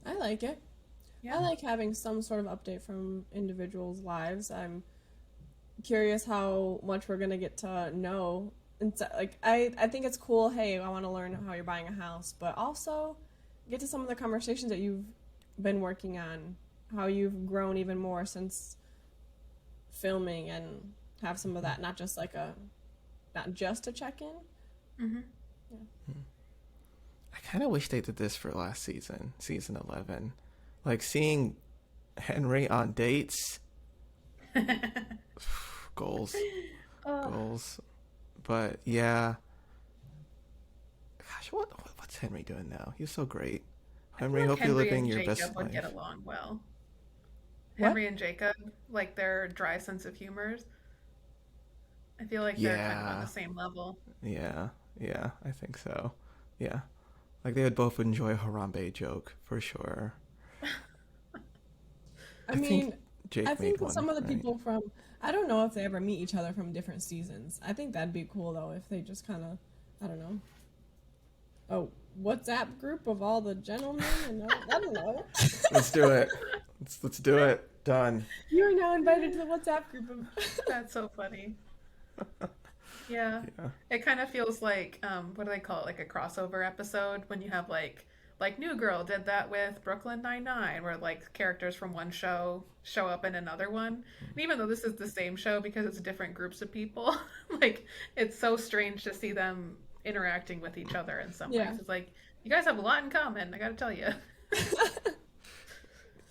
I like it. Yeah. I like having some sort of update from individuals' lives. I'm curious how much we're gonna get to know. And so, like, I think it's cool. Hey, I want to learn how you're buying a house, but also get to some of the conversations that you've been working on, how you've grown even more since filming, and have some of that. Not just a check-in. Mm-hmm. I kind of wish they did this for last season, season 11. Like seeing Henry on dates. Goals. Goals. But yeah. Gosh, what's Henry doing now? He's so great. Henry, hope you're living your best Jacob would life. get along well. What? Henry and Jacob, like their dry sense of humors. I feel like they're kind of on Yeah. the same level. Yeah, I think so. Yeah. Like they would both enjoy a Harambe joke for sure. I think mean, Jake I made think one, some of the right? people from, I don't know if they ever meet each other from different seasons. I think that'd be cool though if they just kind of, I don't know, a WhatsApp group of all the gentlemen, and I don't know. Let's do it. Let's do it. Done. You're now invited to the WhatsApp group of. That's so funny. Yeah. Yeah. It kind of feels like, what do they call it? Like a crossover episode when you have like New Girl did that with Brooklyn Nine-Nine, where like characters from one show show up in another one. And even though this is the same show because it's different groups of people, like it's so strange to see them interacting with each other in some ways. Yeah. It's like, you guys have a lot in common, I gotta tell you.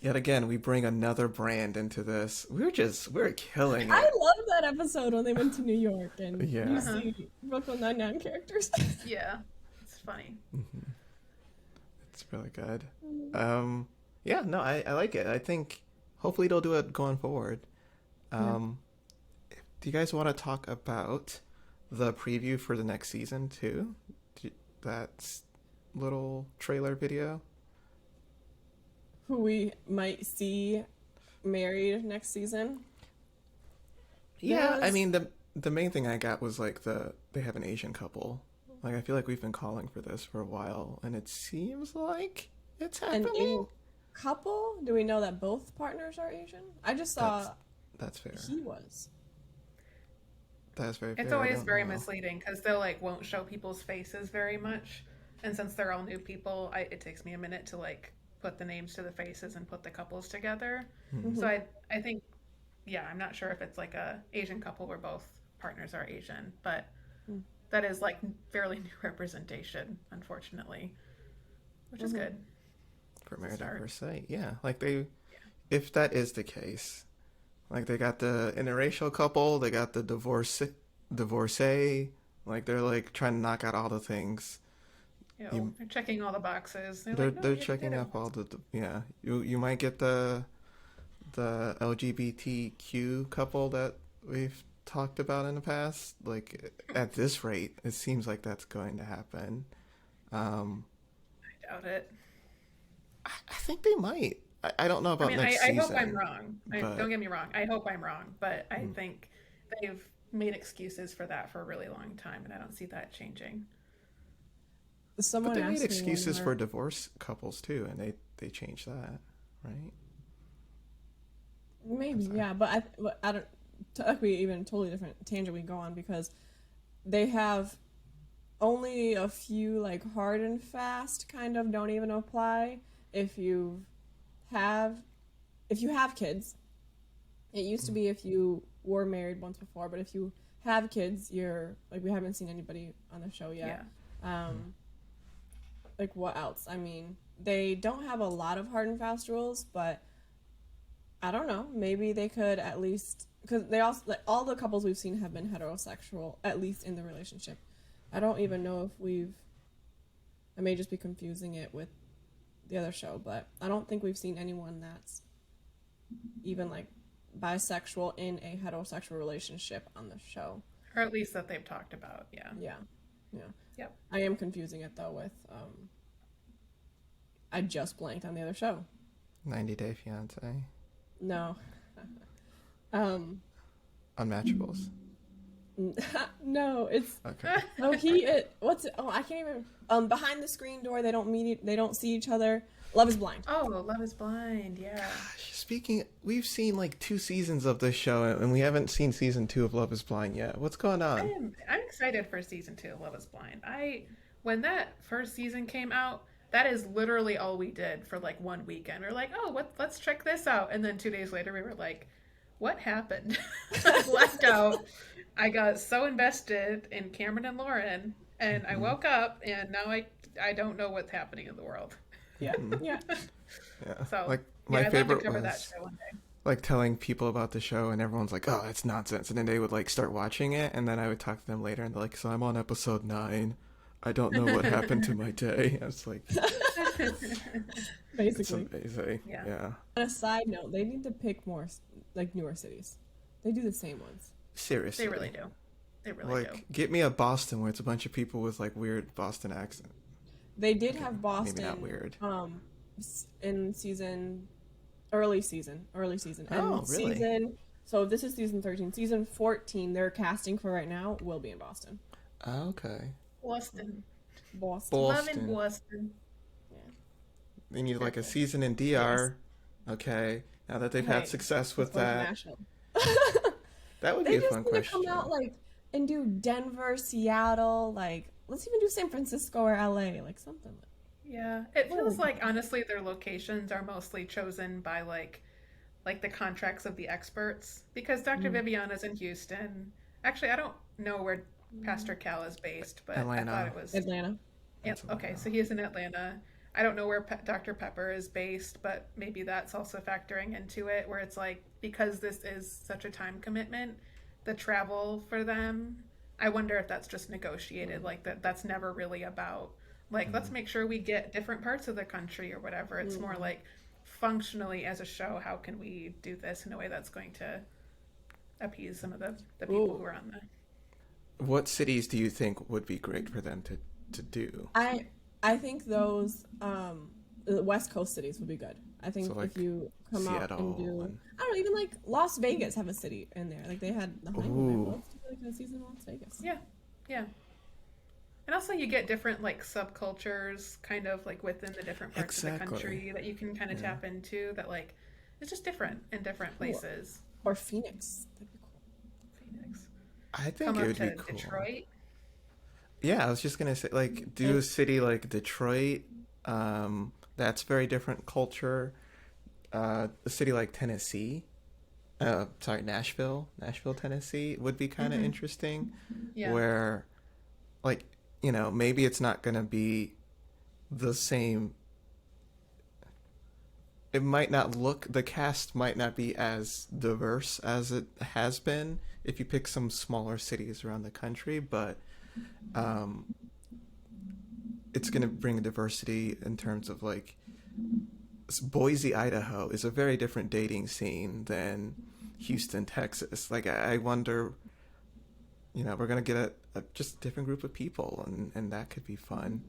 Yet again, we bring another brand into this. We're killing I it. love that episode when they went to New York and Yeah. you see Brooklyn Nine-Nine characters. Yeah, it's funny. It's really good. Yeah, no, I like it. I think hopefully they'll do it going forward. Do you guys want to talk about the preview for the next season too? That little trailer video? Who we might see married next season. Yeah, I Yes. mean the main thing I got was like they have an Asian couple. Like I feel like we've been calling for this for a while, and it seems like it's An happening. couple? Do we know that both partners are Asian? I just saw That's fair. he was. That's very fair. It's I always don't very know. misleading because they'll like won't show people's faces very much, and since they're all new people, it takes me a minute to like put the names to the faces and put the couples together. So Hmm. I think yeah, I'm not sure if it's like a Asian couple where both partners are Asian, but that is like fairly new representation, unfortunately, which is Hmm. good. For It's a married at start. first sight, yeah. Like they, Yeah. if that is the case, like they got the interracial couple, they got the divorcee. Like they're like trying to knock out all the things. You know, You, they're checking all the boxes. They're they're like, no, they're you did checking it up all once. the yeah. You might get the LGBTQ couple that we've talked about in the past. Like at this rate, it seems like that's going to happen. Um, I doubt it. I think they might. I don't know I about mean, next I hope I'm season, wrong. Don't but get me wrong. I hope I'm wrong, but I mm, think they've made excuses for that for a really long time, and I don't see that changing. but Someone they made asked me when excuses we're for divorce couples too, and they changed that, right? I'm maybe, sorry. yeah, but I don't. That could be even totally different tangent we go on because they have only a few like hard and fast kind of don't even apply if you have kids. It used to Mm, be if you were married once before, but if you have kids, you're like we haven't seen anybody on the show yet. Yeah. mm, Um, like what else? I mean, they don't have a lot of hard and fast rules, but I don't know. Maybe they could at least because they also like all the couples we've seen have been heterosexual at least in the relationship. I don't even know if we've. I may just be confusing it with the other show, but I don't think we've seen anyone that's even like bisexual in a heterosexual relationship on the show. Or at least that they've talked about. Yeah. Yeah, yeah. Yep. I am confusing it though with I just blanked on the other show. 90 Day Fiance, No. um Unmatchables. no, it's Okay. oh he it what's it oh I can't even behind the screen door they don't meet they don't see each other. Love is Blind. Oh, Love is Blind. Yeah. Speaking, we've seen like 2 seasons of this show, and we haven't seen season 2 of Love Is Blind yet. What's going on? I'm excited for season 2 of Love is Blind. When that first season came out, that is literally all we did for like one weekend. We are like, oh, let's check this out. And then 2 days later, we were like, what happened? I blacked out. I got so invested in Cameron and Lauren, and I Hmm. woke up, and now I don't know what's happening in the world. Yeah. Yeah. Yeah. So Like yeah, my I'd love to favorite cover that was show one day. like telling people about the show, and everyone's like, "Oh, it's nonsense," and then they would like start watching it, and then I would talk to them later, and they're like, "So I'm on episode 9. I don't know what happened to my day." I was like, "It's Basically. amazing." Yeah, Yeah. On a side note, they need to pick more like newer cities. They do the same ones. Seriously. they really do. They really do. Like, get me a Boston where it's a bunch of people with like weird Boston accent. They did Okay, have maybe not Boston weird. in early season Oh, and really? season so this is season 13. Season 14 they're casting for right now will be in Boston. Okay. Boston. Boston. Love in Boston. Boston. Yeah. They need like a Careful. season in Yes. DR. Okay. Now that they've had Right. success Let's with go that, international. that would be They a just fun need to come question. out like and do Denver, Seattle, like let's even do San Francisco or LA, like something like Yeah, it what are we feels like doing? honestly their locations are mostly chosen by like the contracts of the experts because Dr. Mm. Viviana's in Houston. Actually, I don't know where Pastor Cal is based, but I thought Atlanta. it was Atlanta. That's okay, Atlanta. so he is in Atlanta. I don't know where Dr. Pepper is based, but maybe that's also factoring into it where it's like because this is such a time commitment, the travel for them, I wonder if that's just negotiated like that's never really about like let's Mm. make sure we get different parts of the country or whatever. It's more Mm. like functionally as a show, how can we do this in a way that's going to appease some of the people Ooh. who are on What cities do you think would be great for them to do? I I think those the West Coast cities would be good. I So think if like you come out and Seattle do and I don't know, even like Las Vegas have a city in there. Like they had the honeymoon there. But ooh, let's do like a season in Las Vegas. Yeah, yeah. And also you get different like subcultures kind of like within the different parts of the Exactly. country that you can kind of Yeah. tap into that like it's just different in different Cool. places. Or Phoenix. That'd be cool. Phoenix. I Come think it up would be to cool. Detroit. Yeah, I was just gonna say, like, do a And city like Detroit. That's very different culture. A city like Tennessee. Sorry, Nashville, Tennessee would be kind of Mm-hmm. interesting. Yeah. Where, like, maybe it's not gonna be the same. It might not look. The cast might not be as diverse as it has been if you pick some smaller cities around the country, but um, it's going to bring diversity in terms of like Boise, Idaho is a very different dating scene than Houston, Texas. Like I wonder, we're going to get a just different group of people, and that could be fun.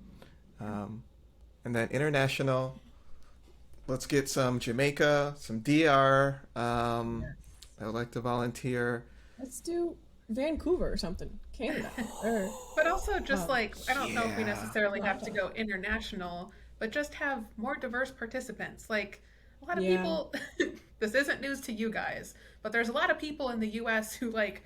And then international, let's get some Jamaica, some DR. I would like to volunteer. let's do Vancouver or something. Canada. Or But also just um like I don't know if we Yeah. necessarily have to Toronto. go international, but just have more diverse participants. Like a lot of Yeah. people this isn't news to you guys, but there's a lot of people in the US who like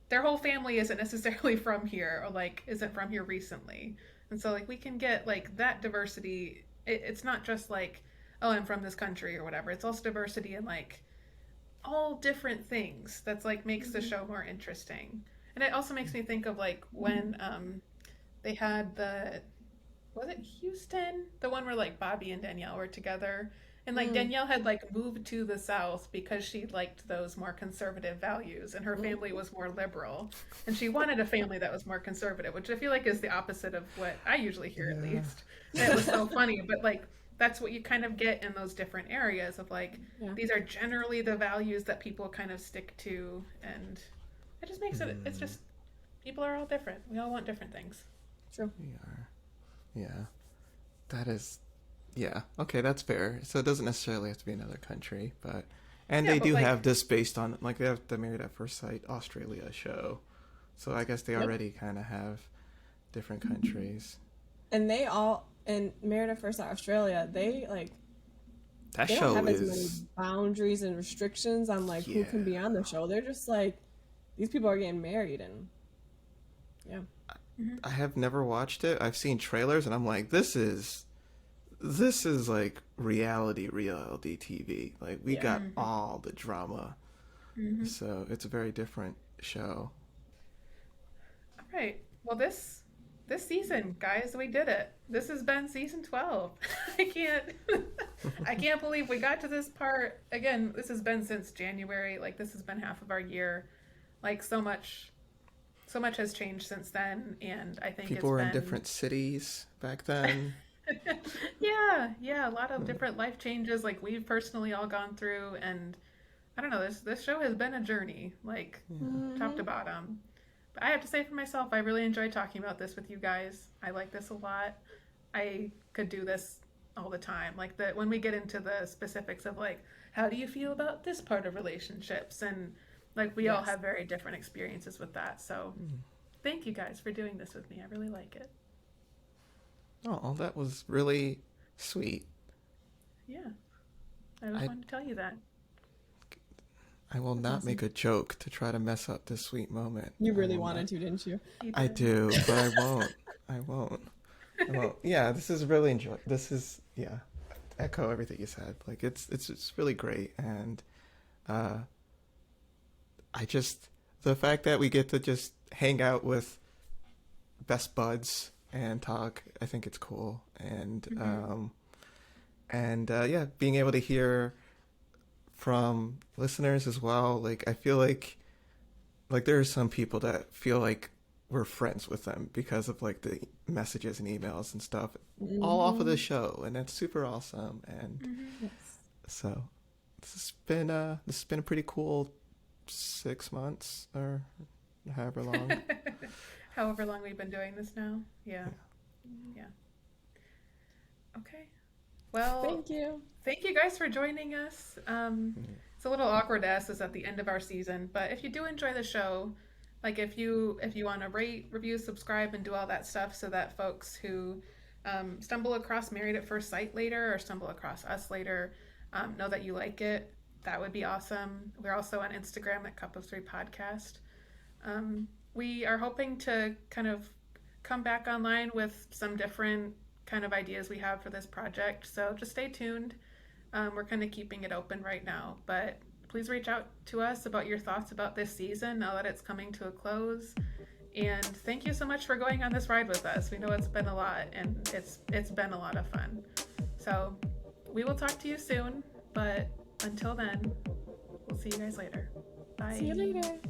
their whole family isn't necessarily from here or like isn't from here recently. And so like we can get like that diversity. It's not just like oh I'm from this country or whatever. It's also diversity in like all different things that's like makes the show more interesting. And it also makes me think of like when they had the was it Houston? The one where like Bobby and Danielle were together. And like Mm. Danielle had like moved to the South because she liked those more conservative values and her family Mm. was more liberal. And she wanted a family that was more conservative, which I feel like is the opposite of what I usually hear at Yeah. least. And it was so funny, but like that's what you kind of get in those different areas of like Yeah. these are generally the values that people kind of stick to and it just makes it it's Hmm. just people are all different. We all want different things. True. We are. Yeah. That is. Yeah. Okay, that's fair. So it doesn't necessarily have to be another country, but and Yeah, they but do like have this based on like they have the Married at First Sight Australia show, so I guess they Yep. already kind of have different countries. And they all in Married at First Sight Australia, they like That they don't show have as many is boundaries and restrictions on like who can yeah. be on the show. They're just like these people are getting married and yeah. mhm. I have never watched it. I've seen trailers and I'm like, this is like reality TV. Like we Yeah. got Mhm. all the drama, Mhm. so it's a very different show. All right. Well, this season, guys, we did it. This has been season 12. I can't I can't believe we got to this part. Again, this has been since January. Like this has been half of our year. Like so much has changed since then and I think People it's were in been different cities back then. yeah, yeah, a lot of different life changes like we've personally all gone through and I don't know, this show has been a journey, like top to Hmm. bottom. But I have to say for myself, I really enjoy talking about this with you guys. I like this a lot. I could do this all the time. Like the when we get into the specifics of like how do you feel about this part of relationships and like we all Yes. have very different experiences with that. So thank you guys for doing this with me. I really like it. Oh, that was really sweet. Yeah, I just I wanted to tell you that. I will That's not awesome. make a joke to try to mess up this sweet moment. You I really will not. wanted to, didn't you? You I did. do, but I won't. I won't. I won't. Yeah, this is really enjoy. This is yeah. Echo everything you said. Like it's really great, and uh, I just the fact that we get to just hang out with best buds and talk. I think it's cool, Hmm. and yeah, being able to hear from listeners as well. Like I feel like there are some people that feel like we're friends with them because of like the messages and emails and stuff all off of the Hmm. show, and that's super awesome. And Hmm. Yes. so this has been a pretty cool 6 months or however long. However long we've been doing this now. Yeah, Yeah. yeah. Okay. Well, Thank you. thank you guys for joining us. Mm. It's a little awkward to ask this at the end of our season, but if you do enjoy the show, Like if you want to rate, review, subscribe, and do all that stuff, so that folks who stumble across Married at First Sight later or stumble across us later know that you like it, that would be awesome. We're also on Instagram at Cup of Three Podcast. We are hoping to kind of come back online with some different kind of ideas we have for this project. So just stay tuned. We're kind of keeping it open right now, but please reach out to us about your thoughts about this season now that it's coming to a close. And thank you so much for going on this ride with us. We know it's been a lot, and it's been a lot of fun. So we will talk to you soon, but until then, we'll see you guys later. Bye. See you later.